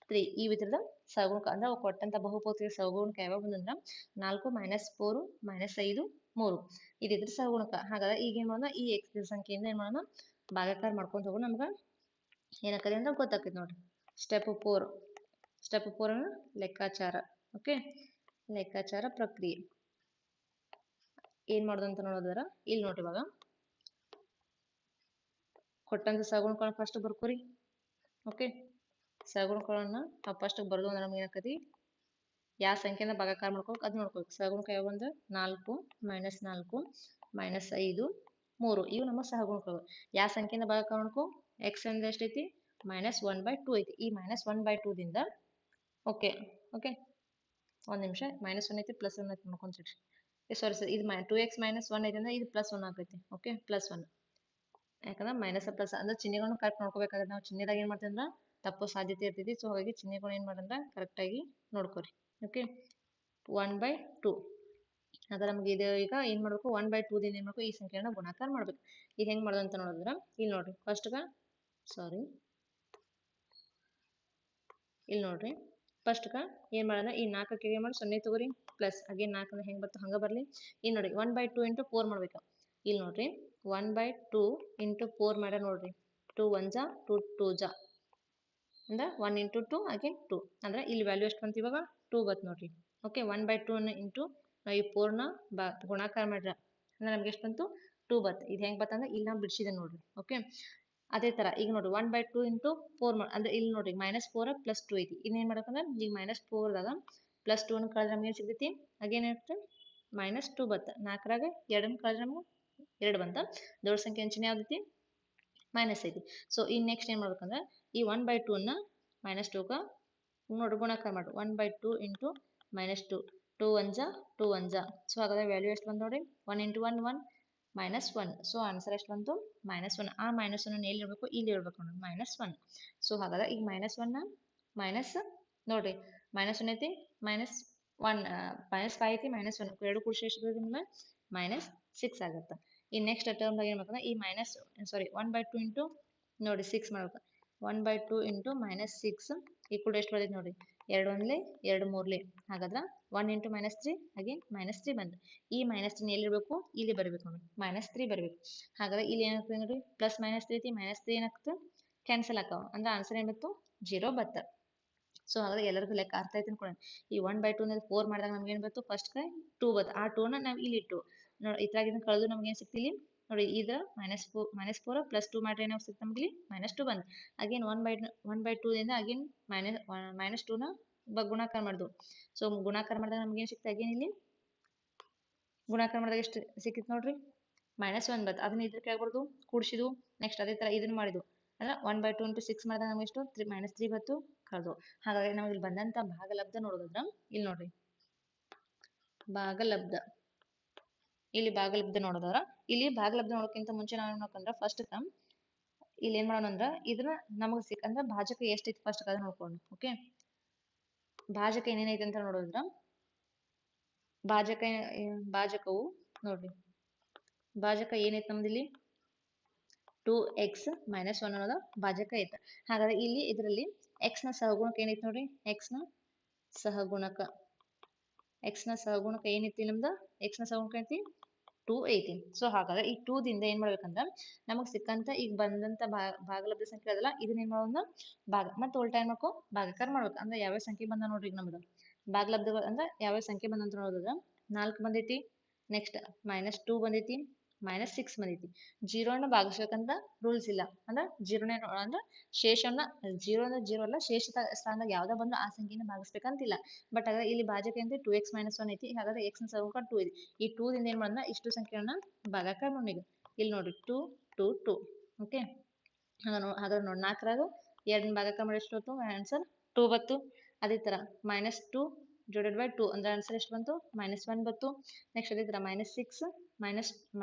3 ಈ ವಿಧದ ಸಹಗುಣಕ ಅಂದ್ರೆ ಅವು ಕೊಟ್ಟಂತ ಬಹುಪದೀಯ ಸಹಗುಣಕ ಯಾವಾಗ ಬಂದಂದ್ರ 4 ಮೈನಸ್ 4 ಮೈನಸ್ 5 3 ಇದಿದ್ರ ಸಹಗುಣಕ. ಹಾಗಾದ್ರೆ ಈಗ ಏನ್ ಮಾಡೋಣ, ಈ ಎಕ್ಸ್ ಸಂಖ್ಯೆಯಿಂದ ಏನ್ ಮಾಡೋಣ ಭಾಗಾಕಾರ ಮಾಡ್ಕೊಂಡು ಹೋಗೋಣ. ನಮ್ಗೆ ಏನಾಕತಿ ಅಂತ ಗೊತ್ತಾಗ್ತೈತಿ ನೋಡ್ರಿ. ಸ್ಟೆಪ್ 4 ಲೆಕ್ಕಾಚಾರ. ಓಕೆ, ಲೆಕ್ಕಾಚಾರ ಪ್ರಕ್ರಿಯೆ ಏನ್ ಮಾಡೋದು ಅಂತ ನೋಡೋದಾರ ಇಲ್ಲಿ ನೋಡ್ರಿ. ಇವಾಗ ಕೊಟ್ಟಂತ ಸಹಗುಣಕಗಳನ್ನ ಫಸ್ಟ್ ಬರ್ಕೋರಿ. ಓಕೆ, ಸಹಗುಣಕಗಳನ್ನ ನಾವು ಫಸ್ಟ್ ಬರೆದು ಅಂದ್ರೆ ನಮ್ಗೆ ಏನಾಕತಿ ಯಾವ ಸಂಖ್ಯೆಯಿಂದ ಭಾಗಾಕಾರ ಮಾಡ್ಕೋಬೇಕು ಅದು ನೋಡ್ಕೋಬೇಕು. ಸಹಗುಣಕ ಯಾವ ಒಂದು 4 ಮೈನಸ್ 4 ಮೈನಸ್ 5 3 ಇವು ನಮ್ಮ ಸಹಗುಣಕಗಳು. ಯಾವ ಸಂಖ್ಯೆಯಿಂದ ಭಾಗಾಕಾರ ಮಾಡ್ಕೋ, ಎಕ್ಸ್ ಅಂದ್ರೆ ಎಷ್ಟೈತಿ ಮೈನಸ್ 1/2 ಐತಿ. ಈ ಮೈನಸ್ 1/2 ದಿಂದ ಓಕೆ ಒಂದು ನಿಮಿಷ, ಮೈನಸ್ 1 ಐತಿ ಪ್ಲಸ್ 1 ಐತಿ ನೋಡ್ಕೊಂತೀರಿ. ಸಾರಿ ಇದು 2x ಮೈನಸ್ 1 ಐತಿ ಅಂದ್ರೆ ಇದು ಪ್ಲಸ್ 1 ಆಗೈತಿ. ಓಕೆ, ಪ್ಲಸ್ 1 ಯಾಕಂದ್ರೆ ಮೈನಸ್ ಪ್ಲಸ್ ಅಂದ್ರೆ ಚಿಹ್ನೆಗಳನ್ನು ಕರೆಕ್ಟ್ ನೋಡ್ಕೋಬೇಕಾಗುತ್ತೆ. ನಾವು ಚಿಹ್ನೆದಾಗ ಏನು ಮಾಡ್ತೀವಿ ಅಂದ್ರೆ ತಪ್ಪು ಸಾಧ್ಯತೆ ಇರ್ತೈತಿ. ಸೊ ಹಾಗಾಗಿ ಚಿಹ್ನೆಗಳು ಏನು ಮಾಡಂದ್ರೆ ಕರೆಕ್ಟಾಗಿ ನೋಡ್ಕೊರಿ. ಓಕೆ, 1/2 ಹಾಗಾದ್ರೆ ನಮ್ಗೆ ಇದು ಈಗ ಏನು ಮಾಡಬೇಕು 1/2 ದಿಂದ ಏನು ಮಾಡಬೇಕು ಈ ಸಂಖ್ಯೆಯನ್ನು ಗುಣಾಕಾರ ಮಾಡ್ಬೇಕು. ಇದು ಹೆಂಗೆ ಮಾಡೋದು ಅಂತ ನೋಡಿದ್ರೆ ಇಲ್ಲಿ ನೋಡ್ರಿ. ಇಲ್ಲಿ ನೋಡ್ರಿ ಫಸ್ಟ್ಗೆ ಏನು ಮಾಡೋಣ, ಈ 4ಕ್ಕೆ ಏನು ಮಾಡಿ 0 ತಗೋರಿ ಪ್ಲಸ್ ಅಗೇನ್ 4 ಅಂದ್ರೆ ಹೆಂಗೆ ಬರ್ತು ಹಂಗೆ ಬರಲಿ. ಇಲ್ಲಿ ನೋಡಿ 1/2 ಇಂಟು 4 ಮಾಡ್ಬೇಕು. ಇಲ್ಲಿ ನೋಡ್ರಿ 1/2 ಇಂಟು 4 ಮಾಡ ನೋಡ್ರಿ. 2 1 ಜಾ 2 2 ಜಾ ಅಂದ್ರೆ 1 ಇಂಟು 2 ಅಗೇನ್ 2 ಅಂದ್ರೆ ಇಲ್ಲಿ ವ್ಯಾಲ್ಯೂ ಎಷ್ಟು ಬಂತು ಇವಾಗ 2 ಬತ್ತು ನೋಡ್ರಿ. ಓಕೆ, 1/2 ಇಂಟು ನಾವು ಈ 4ನ ಗುಣಾಕಾರ ಮಾಡ್ರ ಅಂದ್ರೆ ನಮ್ಗೆ ಎಷ್ಟು ಬಂತು 2 ಬತ್ತು. ಇದು ಹೆಂಗೆ ಬತ್ತಂದ್ರೆ ಇಲ್ಲಿ ನಾವು ಬಿಡಿಸಿದೆ ನೋಡ್ರಿ. ಓಕೆ, ಅದೇ ತರ ಈಗ ನೋಡ್ರಿ 1/2 ಇಂಟು 4 ಅಂದ್ರೆ ಇಲ್ಲಿ ನೋಡ್ರಿ ಮೈನಸ್ 4 ಪ್ಲಸ್ 2 ಐತಿ. ಇನ್ನೇನು ಮಾಡ್ಬೇಕಂದ್ರೆ ಈಗ ಮೈನಸ್ 4ದಾಗ ಪ್ಲಸ್ 2 ಕಳೆದ್ರೆ ನಮ್ಗೆ ಏನು ಸಿಗ್ತೈತಿ ಅಗೇನ್ ಇರುತ್ತೆ ಮೈನಸ್ 2 ಬತ್ತ. 4ರಾಗ 2 ಕಳೆದ್ರೆ ನಮ್ಗೆ 2 ಬಂತ. ದೊಡ್ಡ ಸಂಖ್ಯೆ ಅಂಚಿನ ಯಾವ್ದೈತಿ ಮೈನಸ್ ಐತಿ. ಸೊ ಇನ್ನು ನೆಕ್ಸ್ಟ್ ಏನು ಮಾಡ್ಬೇಕಂದ್ರೆ ಈ 1/2ನ ಮೈನಸ್ 2ಗ ನೋಡ್ರಿ ಗುಣಾಕಾರ ಮಾಡ್ರಿ. 1/2 ಇಂಟು ಮೈನಸ್ 2 2 1 ಜಾ 2 1 ಜಾ. ಸೊ ಹಾಗಾದ್ರೆ ವ್ಯಾಲ್ಯೂ ಎಷ್ಟು ಬಂತು ನೋಡ್ರಿ 1 ಇಂಟು 1 1 ಮೈನಸ್ 1. ಸೊ ಆನ್ಸರ್ ಎಷ್ಟು ಬಂತು ಮೈನಸ್ 1. ಆ ಮೈನಸ್ 1 ಎಲ್ಲಿ ಇರಬೇಕು ಇಲ್ಲಿ ಇರಬೇಕು ನೋಡ್ರಿ ಮೈನಸ್ 1. ಸೊ ಹಾಗಾದ್ರೆ ಈಗ ಮೈನಸ್ 1 ಮೈನಸ್ ನೋಡ್ರಿ ಮೈನಸ್ 1 ಐತಿ ಮೈನಸ್ 1 ಮೈನಸ್ 5 ಐತಿ ಮೈನಸ್ 1 ಎರಡು ಕೂಡಿಸಿ ಎಷ್ಟು ಬರ್ತದೆ ನಿಮ್ಗೆ ಮೈನಸ್ 6 ಆಗುತ್ತೆ. ಈ ನೆಕ್ಸ್ಟ್ ಟರ್ಮ್ದಾಗ ಏನು ಮಾಡ್ಬೇಕಂದ್ರೆ ಈ ಮೈನಸ್ 1/2 ಇಂಟು ನೋಡಿ 6 ಮಾಡ್ಬೇಕು. 1/2 ಇಂಟು ಮೈನಸ್ 6 ಈಕ್ವಲ್ ಎಷ್ಟು ಬರ್ತೈತೆ ನೋಡ್ರಿ 2 1 2 3 ಹಾಗಾದ್ರೆ 1 ಇಂಟು ಮೈನಸ್ 3 ಅಗೇನ್ ಮೈನಸ್ 3 ಬಂದು. ಈ ಮೈನಸ್ 3 ಎಲ್ಲಿರಬೇಕು ಇಲ್ಲಿ ಬರಬೇಕು ನೋಡಿ ಮೈನಸ್ 3 ಬರಬೇಕು. ಹಾಗಾದ್ರೆ ಇಲ್ಲಿ ಏನಾಗ್ತದೆ ನೋಡ್ರಿ ಪ್ಲಸ್ ಮೈನಸ್ 3 ಐತಿ ಮೈನಸ್ 3 ಏನಾಗ್ತದೆ ಕ್ಯಾನ್ಸಲ್ ಆಕಾವ ಅಂದ್ರೆ ಆನ್ಸರ್ ಏನು ಬಂತು 0 ಬತ್ತ. ಸೊ ಹಾಗಾದ್ರೆ ಎಲ್ಲರಿಗೂ ಲೆಕ್ಕ ಅರ್ಥ ಆಯ್ತು ಅನ್ಕೊಳ್ಳೋಣ. ಈ 1/2 ನಲ್ಲಿ 4 ಮಾಡಿದಾಗ ನಮ್ಗೆ ಏನ್ ಬಂತು, ಫಸ್ಟ್ 2 ಬಂತು. ಆ 2 ನ ನಾವು ಇಲ್ಲಿ ಇಟ್ಟು ನೋಡಿ, ಇದ್ರಾಗಿಂದ ಕಳೆದು ನಮ್ಗೆ ಏನ್ ಸಿಕ್ತಿಲ್ಲಿ ನೋಡಿ, ಇದು -4 ಪ್ಲಸ್ 2 ಮಾಡ್ರೆ ಏನಾಗ ಸಿಕ್ತು ನಮ್ಗೆ ಇಲ್ಲಿ -2 ಬಂತು. ಅಗೇನ್ 1/2 ದಿಂದ ಅಗೇನ್ -2 ನ ಗುಣಾಕಾರ ಮಾಡಿದ್ವು. ಸೊ ಗುಣಾಕಾರ ಮಾಡಿದಾಗ ನಮ್ಗೆ ಏನ್ ಸಿಕ್ತು, ಅಗೇನ್ ಇಲ್ಲಿ ಗುಣಾಕಾರ ಮಾಡಿದಾಗ ಎಷ್ಟು ಸಿಕ್ಕಿತ್ತು ನೋಡ್ರಿ, -1 ಬಂತು. ಅದನ್ನ ಇದಕ್ಕೆ ಆಗ್ಬಾರ್ದು ಕೂಡಿಸಿದ್ವು. ನೆಕ್ಸ್ಟ್ ಅದೇ ತರ ಇದನ್ನ ಮಾಡಿದ್ವು ಅಂದ್ರೆ 1/2 ಇಂಟು 6 ಮಾಡಿದಾಗ ನಮ್ಗೆ ಎಷ್ಟು -3 ಬಂತು ಕಳೆದು. ಹಾಗಾಗಿ ನಮ್ಗೆ ಇಲ್ಲಿ ಬಂದಂತ ಭಾಗಲಬ್ಧ ನೋಡೋದ್ರ ಇಲ್ಲಿ ನೋಡ್ರಿ, ಭಾಗಲಬ್ಧ ಇಲ್ಲಿ ಭಾಗಲಬ್ಧ ನೋಡೋದ್ರ ಇಲ್ಲಿ ಭಾಗಲಬ್ಧ ನೋಡೋಕ್ಕಿಂತ ಮುಂಚೆ ನಾವು ನೋಡ್ಕೊಂಡ್ರೆ ಫಸ್ಟ್ ಇಲ್ಲಿ ಏನ್ ಮಾಡೋಣ ಅಂದ್ರ ಇದನ್ನ ನಮಗ್ ಅಂದ್ರೆ ಭಾಜಕ ಎಷ್ಟೈತಿ ಫಸ್ಟ್ ಅದನ್ನ ನೋಡ್ಕೊಂಡು. ಓಕೆ, ಭಾಜಕ ಏನೇನೈತೆ ಅಂತ ನೋಡೋದ್ರ ಭಾಜಕವು ನೋಡ್ರಿ, ಭಾಜಕ ಏನೈತೆ ನಮ್ದು ಇಲ್ಲಿ 2x - 1 ಅನ್ನೋದು ಭಾಜಕ ಐತೆ. ಹಾಗಾದ್ರೆ ಇಲ್ಲಿ ಇದರಲ್ಲಿ x ನ ಸಹಗುಣಕ ಏನೈತೆ ನೋಡ್ರಿ, x ನ ಸಹಗುಣಕ ಏನೈತಿ ನಮ್ದು, x ನ ಸಹಗುಣಕ ಐತಿ 2 ಐತಿ. ಸೊ ಹಾಗಾದ್ರೆ ಈ 2 ದಿಂದ ಏನ್ ಮಾಡ್ಬೇಕಂದ್ರ ನಮಗ್ ಸಿಕ್ಕಂತ ಈಗ ಬಂದಂತ ಭಾಗಲಬ್ಧ ಸಂಖ್ಯೆ ಅದಲ್ಲ, ಇದನ್ನ ಏನ್ ಮಾಡೋದು ಭಾಗ ಮತ್ತೆ ಉಲ್ಟಾ ಏನ್ ಮಾಡ್ಕೊ ಭಾಗಾಕಾರ ಮಾಡ್ಬೇಕು. ಅಂದ್ರೆ ಯಾವ್ಯಾವ ಸಂಖ್ಯೆ ಬಂದ ನೋಡ್ರಿ ಈಗ ನಮ್ದು ಭಾಗಲಬ್ಧಗಳು ಅಂದ್ರೆ ಯಾವ್ಯಾವ ಸಂಖ್ಯೆ ಬಂದಂತ ನೋಡಿದ್ರ 4 ಬಂದೈತಿ, ನೆಕ್ಸ್ಟ್ -2 ಬಂದೈತಿ, -6 ಬಂದೈತಿ. 0 ಅನ್ನ ಭಾಗಿಸ್ಬೇಕಂತ ರೂಲ್ಸ್ ಇಲ್ಲ, ಅಂದ್ರೆ 0 ಅಂದ್ರೆ ಶೇಷವನ್ನ 0 ಅಂದ್ರೆ 0 ಅಲ್ಲ, ಶೇಷ ಸ್ಥಾನದಾಗ ಯಾವ್ದೋ ಬಂದು ಆ ಸಂಖ್ಯೆನ ಭಾಗಿಸ್ಬೇಕಂತಿಲ್ಲ. ಬಟ್ ಅದ್ರ ಇಲ್ಲಿ ಭಾಜಕ ಅಂದ್ರೆ 2x - 1 ಐತಿ. ಹಾಗಾದ್ರೆ x ನ ಸಹಗುಣಕ 2 ಐತಿ. ಈ 2 ದಿಂದ ಏನ್ ಮಾಡೋಣ, ಇಷ್ಟು ಸಂಖ್ಯೆಯನ್ನ ಭಾಗಾಕಾರ ಮಾಡೋಣ. ಈಗ ಇಲ್ಲಿ ನೋಡ್ರಿ 2 2 2. ಓಕೆ, ಹಾಗಾದ್ರೆ ನೋಡಿ 4ರಾಗ 2 ಭಾಗಾಕಾರ ಮಾಡಿ ಎಷ್ಟು ಬಂತು, ಆನ್ಸರ್ 2 ಬಂತು. ಅದೇ ತರ -2 / 2 ಅಂದ್ರೆ ಆನ್ಸರ್ ಎಷ್ಟು ಬಂತು, -1 ಬಂತು. ನೆಕ್ಸ್ಟ್ ಅದೇ ತರ -6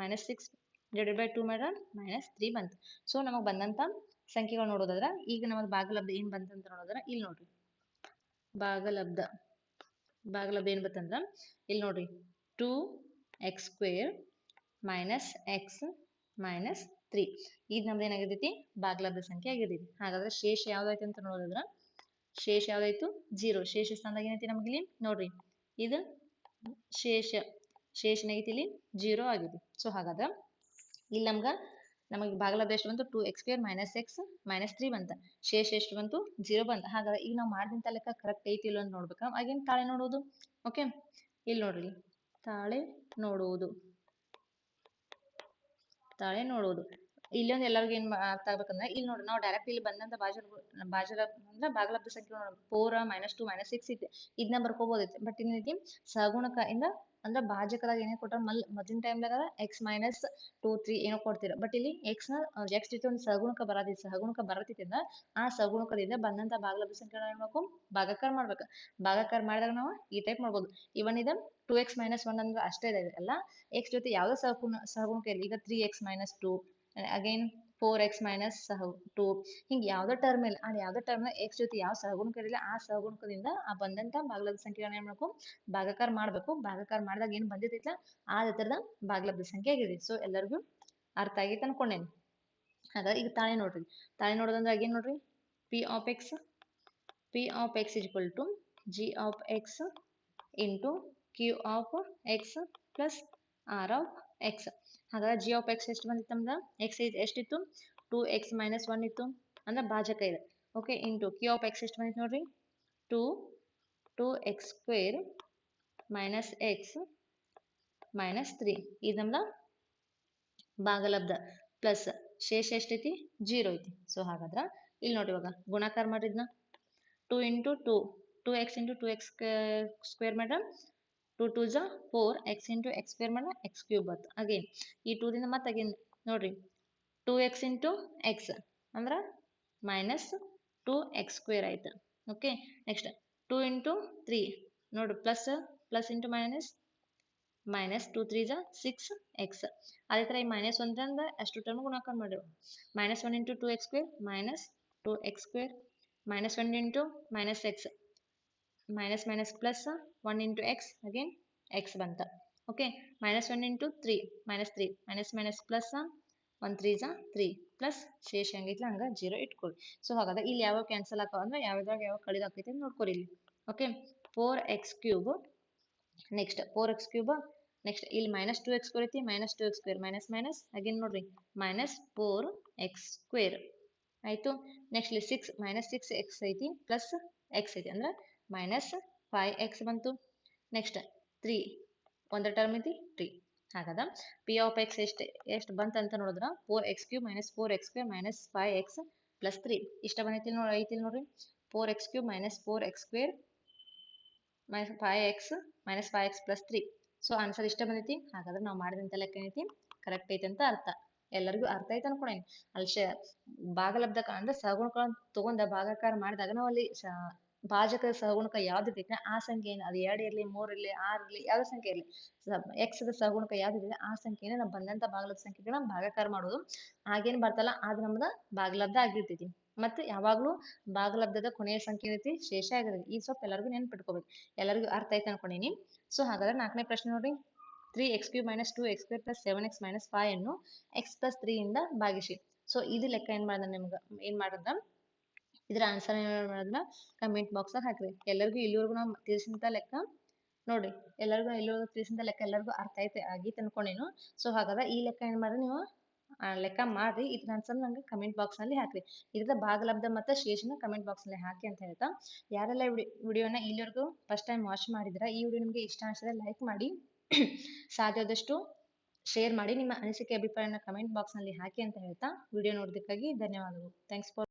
/ 2 ಮಾಡ್ರ -3 ಬಂತು. ಸೊ ನಮಗ್ ಬಂದಂತ ಸಂಖ್ಯೆಗಳು ನೋಡೋದಾದ್ರ ಈಗ ನಮ್ಮದು ಭಾಗಲಬ್ಧ ಏನ್ ಬಂತಂತ ನೋಡೋದ್ರ ಇಲ್ಲಿ ನೋಡ್ರಿ, ಭಾಗಲಬ್ಧ ಏನ್ ಬಂತಂದ್ರ ಇಲ್ಲಿ ನೋಡ್ರಿ 2x² - x - 3 ಇದು ನಮ್ದು ಏನಾಗಿರ್ತೈತಿ ಭಾಗಲಬ್ಧ ಸಂಖ್ಯೆ ಆಗಿರ್ತೈತಿ. ಹಾಗಾದ್ರೆ ಶೇಷ ಯಾವ್ದೈತಿ ಅಂತ ನೋಡೋದ್ರ ಶೇಷ ಯಾವ್ದಾಯ್ತು 0. ಶೇಷ ಸ್ಥಾನದಾಗ ಏನೈತಿ ನಮ್ಗೆ ಇಲ್ಲಿ ನೋಡ್ರಿ, ಇದು ಶೇಷನಾಗೈತಿ ಇಲ್ಲಿ 0 ಆಗೈತಿ. ಸೊ ಹಾಗಾದ್ರೆ ಇಲ್ಲಿ ನಮಗೆ ಭಾಗಲಬ್ಧ ಎಷ್ಟು ಬಂತು, 2x² - x - 3 ಬಂತ. ಶೇಷ ಎಷ್ಟು ಬಂತು 0 ಬಂತ. ಹಾಗಾದ್ರೆ ಈಗ ನಾವು ಮಾಡಿದಂತ ಲೆಕ್ಕ ಕರೆಕ್ಟ್ ಐತಿ ಇಲ್ಲ ಅಂತ ನೋಡ್ಬೇಕಾ, ಅಗೇನ್ ತಾಳೆ ನೋಡುವುದು. ಓಕೆ, ಇಲ್ಲಿ ನೋಡ್ರಿ, ತಾಳೆ ನೋಡುವುದು ಇಲ್ಲೊಂದು ಎಲ್ಲರಿಗೂ ಏನ್ ಅರ್ಥ ಆಗ್ಬೇಕಂದ್ರೆ ಇಲ್ಲಿ ನೋಡ್ರಿ, ನಾವು ಡೈರೆಕ್ಟ್ ಇಲ್ಲಿ ಬಂದಂತ ಅಂದ್ರೆ ಭಾಗಲಬ್ಧ ಸಂಖ್ಯೆ ನೋಡೋಣ 4 -2 -6 ಐತಿ, ಇದನ್ನ ಬರ್ಕೋಬಹುದೈತಿ. ಬಟ್ ಇನ್ನೈತಿ ಸಹಗುಣಕ ಇಂದ ಅಂದ್ರೆ ಭಾಜಕದಾಗ ಏನೇ ಕೊಟ್ಟಾರ ಮೊದಲಿನ ಟೈಮ್ದಾಗ x - 2 3 ಏನೋ ಕೊಡ್ತೀರ. ಬಟ್ ಇಲ್ಲಿ x ಜೊತೆ ಒಂದು ಸಹಗುಣಕ ಬರತೈತಿ ಅಂದ್ರ ಆ ಸಹಗುಣಕದಿಂದ ಬಂದಂತ ಭಾಗಲಬ್ಧ ಸಂಖ್ಯೆ ಏನ್ ಮಾಡ್ಬೇಕು, ಭಾಗಾಕಾರ ಮಾಡ್ಬೇಕು. ಭಾಗಾಕಾರ ಮಾಡಿದಾಗ ನಾವು ಈ ಟೈಪ್ ಮಾಡ್ಬೋದು. ಇವನ್ ಇದು 2x - 1 ಅಂದ್ರೆ ಅಷ್ಟೇ ಇದೆ ಅಲ್ಲ, x ಜೊತೆ ಯಾವ್ದೋ ಸಹಗುಣಕ ಇರಲಿ. ಈಗ 3x - 2 ಅಗೇನ್ 4x - 2 ಹಿಂಗ್ ಯಾವ್ದೋ ಟರ್ಮ್ ಇಲ್ಲ, ಯಾವ್ದೋ ಟರ್ಮ್ x ಜೊತೆ ಯಾವ ಸಹಗುಣಕ ಇರಲಿಲ್ಲ, ಆ ಸಹಗುಣಕದಿಂದ ಆ ಬಂದಂತ ಭಾಗಲಬ್ಧ ಸಂಖ್ಯೆಗಳನ್ನ ಏನ್ ಮಾಡ್ಬೇಕು, ಭಾಗಾಕಾರ ಮಾಡ್ಬೇಕು. ಭಾಗಾಕಾರ ಮಾಡಿದಾಗ ಏನ್ ಬಂದಿರ್ತೈತಲ್ಲ ಆ ತರದ ಭಾಗಲಬ್ಧ ಸಂಖ್ಯೆ ಆಗಿದೆ. ಸೊ ಎಲ್ಲರಿಗೂ ಅರ್ಥ ಆಗೈತೆ ಅನ್ಕೊಂಡೇನಿ. ಹಾಗಾದ್ರೆ ಈಗ ತಾಳೆ ನೋಡ್ರಿ, ತಾಳೆ ನೋಡೋದಂದ್ರೆ ಅಗೇನ್ ನೋಡ್ರಿ, p of x is equal to g of x into q of x plus r of x. ಹಾಗಾದ್ರೆ g of x ಎಷ್ಟು ಬಂದಿತ್ತು ನಮ್ದು, x ಎಷ್ಟಿತ್ತು 2x - 1 ಇತ್ತು ಅಂದ್ರೆ ಭಾಜಕ ಇದೆ. Okay, into q of x ಎಷ್ಟು ಬಂದಿತ್ತು ನೋಡ್ರಿ 2x² - x - 3 ಇದು ನಮ್ದು ಭಾಗಲಬ್ಧ. ಪ್ಲಸ್ ಶೇಷ ಎಷ್ಟೈತಿ 0 ಐತಿ. ಸೊ ಹಾಗಾದ್ರೆ ಇಲ್ಲಿ ನೋಡ್ರಿ, ಇವಾಗ ಗುಣಾಕಾರ ಮಾಡಿದ್ನ 2 × 2 2x × 2x² ಮಾಡ್ರ 2 2 × 4 x × x² ಮಾಡ್ರ x³ ಬತ್ತು. ಅಗೇನ್ ಈ 2 ದಿಂದ ಮತ್ತೆ ಅಗೇನ್ ನೋಡ್ರಿ 2x × x ಅಂದ್ರ -2x² ಆಯ್ತು. ಓಕೆ, ನೆಕ್ಸ್ಟ್ 2 × 3 ನೋಡ್ರಿ, ಪ್ಲಸ್ ಇಂಟು ಮೈನಸ್ 2 3 × 6x. ಅದೇ ತರ ಈ -1 ಅಂದ್ರೆ ಅಷ್ಟು ಟರ್ಮ್ ಗುಣಾಕಾರ ಮಾಡಿವ್. -1 × 2x² -2x², -1 × -x plus 1 × x again x ಬಂತ. ಓಕೆ, -1 × 3 -3 ಪ್ಲಸ್ 1 3 × 3 ಪ್ಲಸ್ ಶೇಷ ಹಂಗೈತಿ ಹಂಗ 0 ಇಟ್ಕೊಳ್ಳಿ. ಸೊ ಹಾಗಾದ್ರೆ ಇಲ್ಲಿ ಯಾವ ಕ್ಯಾನ್ಸಲ್ ಆಕಾವ ಅಂದ್ರೆ ಯಾವ್ದಾಗ ಯಾವ ಕಡಿದಾಕೈತಿ ಅಂತ ನೋಡ್ಕೊರಿ ಇಲ್ಲಿ. Okay, 4x³ next 4x³ next ಇಲ್ಲಿ -2x² ಐತಿ, -2x² ಮೈನಸ್ ಅಗೇನ್ ನೋಡ್ರಿ -4x² ಆಯ್ತು. ನೆಕ್ಸ್ಟ್ ಇಲ್ಲಿ -6x ಐತಿ ಪ್ಲಸ್ ಎಕ್ಸ್ ಐತಿ ಅಂದ್ರೆ -5x ಬಂತು. ನೆಕ್ಸ್ಟ್ 3 ಒಂದರ ಟರ್ಮ್ ಐತಿ 3. ಹಾಗಾದ್ರೆ ಪಿ ಆಫ್ ಎಕ್ಸ್ ಎಷ್ಟು ಬಂತಂತ ನೋಡಿದ್ರ 4x³ - 4x² - 5x + 3 ಇಷ್ಟ ಬಂದೈತಿ ನೋಡ್ರಿ 4x³ - 4x² - 5x - 5x + 3. So answer ಇಷ್ಟ ಬಂದೈತಿ. ಹಾಗಾದ್ರೆ ನಾವು ಮಾಡಿದಂತ ಲೆಕ್ಕ ಏನೈತಿ ಕರೆಕ್ಟ್ ಐತಿ ಅಂತ ಅರ್ಥ. ಎಲ್ಲರಿಗೂ ಅರ್ಥ ಐತೆ ಅನ್ಕೊಂಡೇನಿ. ಅಲ್ಲಿ ಭಾಗಲಬ್ಧಕ ಅಂದ್ರೆ ಸಹಗುಣಕಗಳನ್ನು ತಗೊಂಡ ಭಾಗಾಕಾರ ಮಾಡಿದಾಗ ನಾವು ಅಲ್ಲಿ ಭಾಜಕ ಸಹಗುಣಕ ಯಾವ್ದು ಇರ್ತೈತೆ ಆ ಸಂಖ್ಯೆ ಏನು ಅದು 2 ಇರಲಿ 3 ಇರಲಿ 6 ಇರಲಿ ಯಾವ್ದು ಸಂಖ್ಯೆ ಇರಲಿ ಎಕ್ಸ್ ಸಹಗುಣಕ ಯಾವ್ದಿದೆ ಆ ಸಂಖ್ಯೆನ ನಾವು ಬಂದಂತ ಭಾಗಲಬ್ಧ ಸಂಖ್ಯೆಗಳನ್ನ ಭಾಗಾಕಾರ ಮಾಡೋದು. ಹಾಗೇನ್ ಬರ್ತಲ್ಲ ಅದು ನಮ್ದ ಭಾಗಲಬ್ಧ ಆಗಿರ್ತೈತಿ. ಮತ್ತೆ ಯಾವಾಗ್ಲೂ ಭಾಗಲಬ್ಧದ ಕೊನೆಯ ಸಂಖ್ಯೆ ಏನೈತಿ ಶೇಷ ಆಗಿರ್ತೈತಿ. ಈ ಸ್ವಲ್ಪ ಎಲ್ಲರಿಗೂ ನೆನ್ಪಿಟ್ಕೋಬೇಕು. ಎಲ್ಲರಿಗೂ ಅರ್ಥ ಐತೆ ಅನ್ಕೊಂಡೀನಿ. ಸೊ ಹಾಗಾದ್ರೆ 4ನೇ ಪ್ರಶ್ನೆ ನೋಡ್ರಿ 3x³ - 2x² + 7x - 5 ಅನ್ನು x + 3 ಇಂದ ಭಾಗಿಸಿ. ಸೊ ಇದು ಲೆಕ್ಕ ಏನ್ ಮಾಡ್ದ ನಿಮ್ಗೆ ಏನ್ ಮಾಡ್ದ ಇದ್ರ ಆನ್ಸರ್ ಏನ್ ಮಾಡಿದ್ರ ಕಮೆಂಟ್ ಬಾಕ್ಸ್ ಹಾಕ್ರಿ. ಎಲ್ಲರಿಗೂ ಇಲ್ಲಿವರೆಗೂ ನಾವು ತಿಳಿಸಿದಂತ ಲೆಕ್ಕ ನೋಡಿ ಎಲ್ಲರಿಗೂ ಇಲ್ಲಿವರೆಗೂ ತಿಳಿಸಿದಂತ ಲೆಕ್ಕ ಎಲ್ಲರಿಗೂ ಅರ್ಥ ಆಗೈತೆ ಅನ್ಕೊಂಡೇನು. ಸೊ ಹಾಗಾದ್ರೆ ಈ ಲೆಕ್ಕ ಏನ್ ಮಾಡ್ರಿ ನೀವು ಲೆಕ್ಕ ಮಾಡ್ರಿ. ಇದ್ರ ಆನ್ಸರ್ ನಂಗೆ ಕಮೆಂಟ್ ಬಾಕ್ಸ್ ನಲ್ಲಿ ಹಾಕ್ರಿ. ಇದ್ರ ಭಾಗಲಬ್ಧ ಮತ್ತೆ ಶೇಷನ ಕಮೆಂಟ್ ಬಾಕ್ಸ್ ನಲ್ಲಿ ಹಾಕಿ ಅಂತ ಹೇಳ್ತಾ ಯಾರೆಲ್ಲ ವಿಡಿಯೋನ ಇಲ್ಲಿವರೆಗೂ ಫಸ್ಟ್ ಟೈಮ್ ವಾಚ್ ಮಾಡಿದ್ರ ಈ ವಿಡಿಯೋ ನಿಮಗೆ ಇಷ್ಟ ಅನಿಸಿದ್ರೆ ಲೈಕ್ ಮಾಡಿ ಸಾಧ್ಯವಾದಷ್ಟು ಶೇರ್ ಮಾಡಿ. ನಿಮ್ಮ ಅನಿಸಿಕೆ ಅಭಿಪ್ರಾಯನ ಕಮೆಂಟ್ ಬಾಕ್ಸ್ ನಲ್ಲಿ ಹಾಕಿ ಅಂತ ಹೇಳ್ತಾ ವಿಡಿಯೋ ನೋಡೋದಕ್ಕಾಗಿ ಧನ್ಯವಾದಗಳು. Thanks for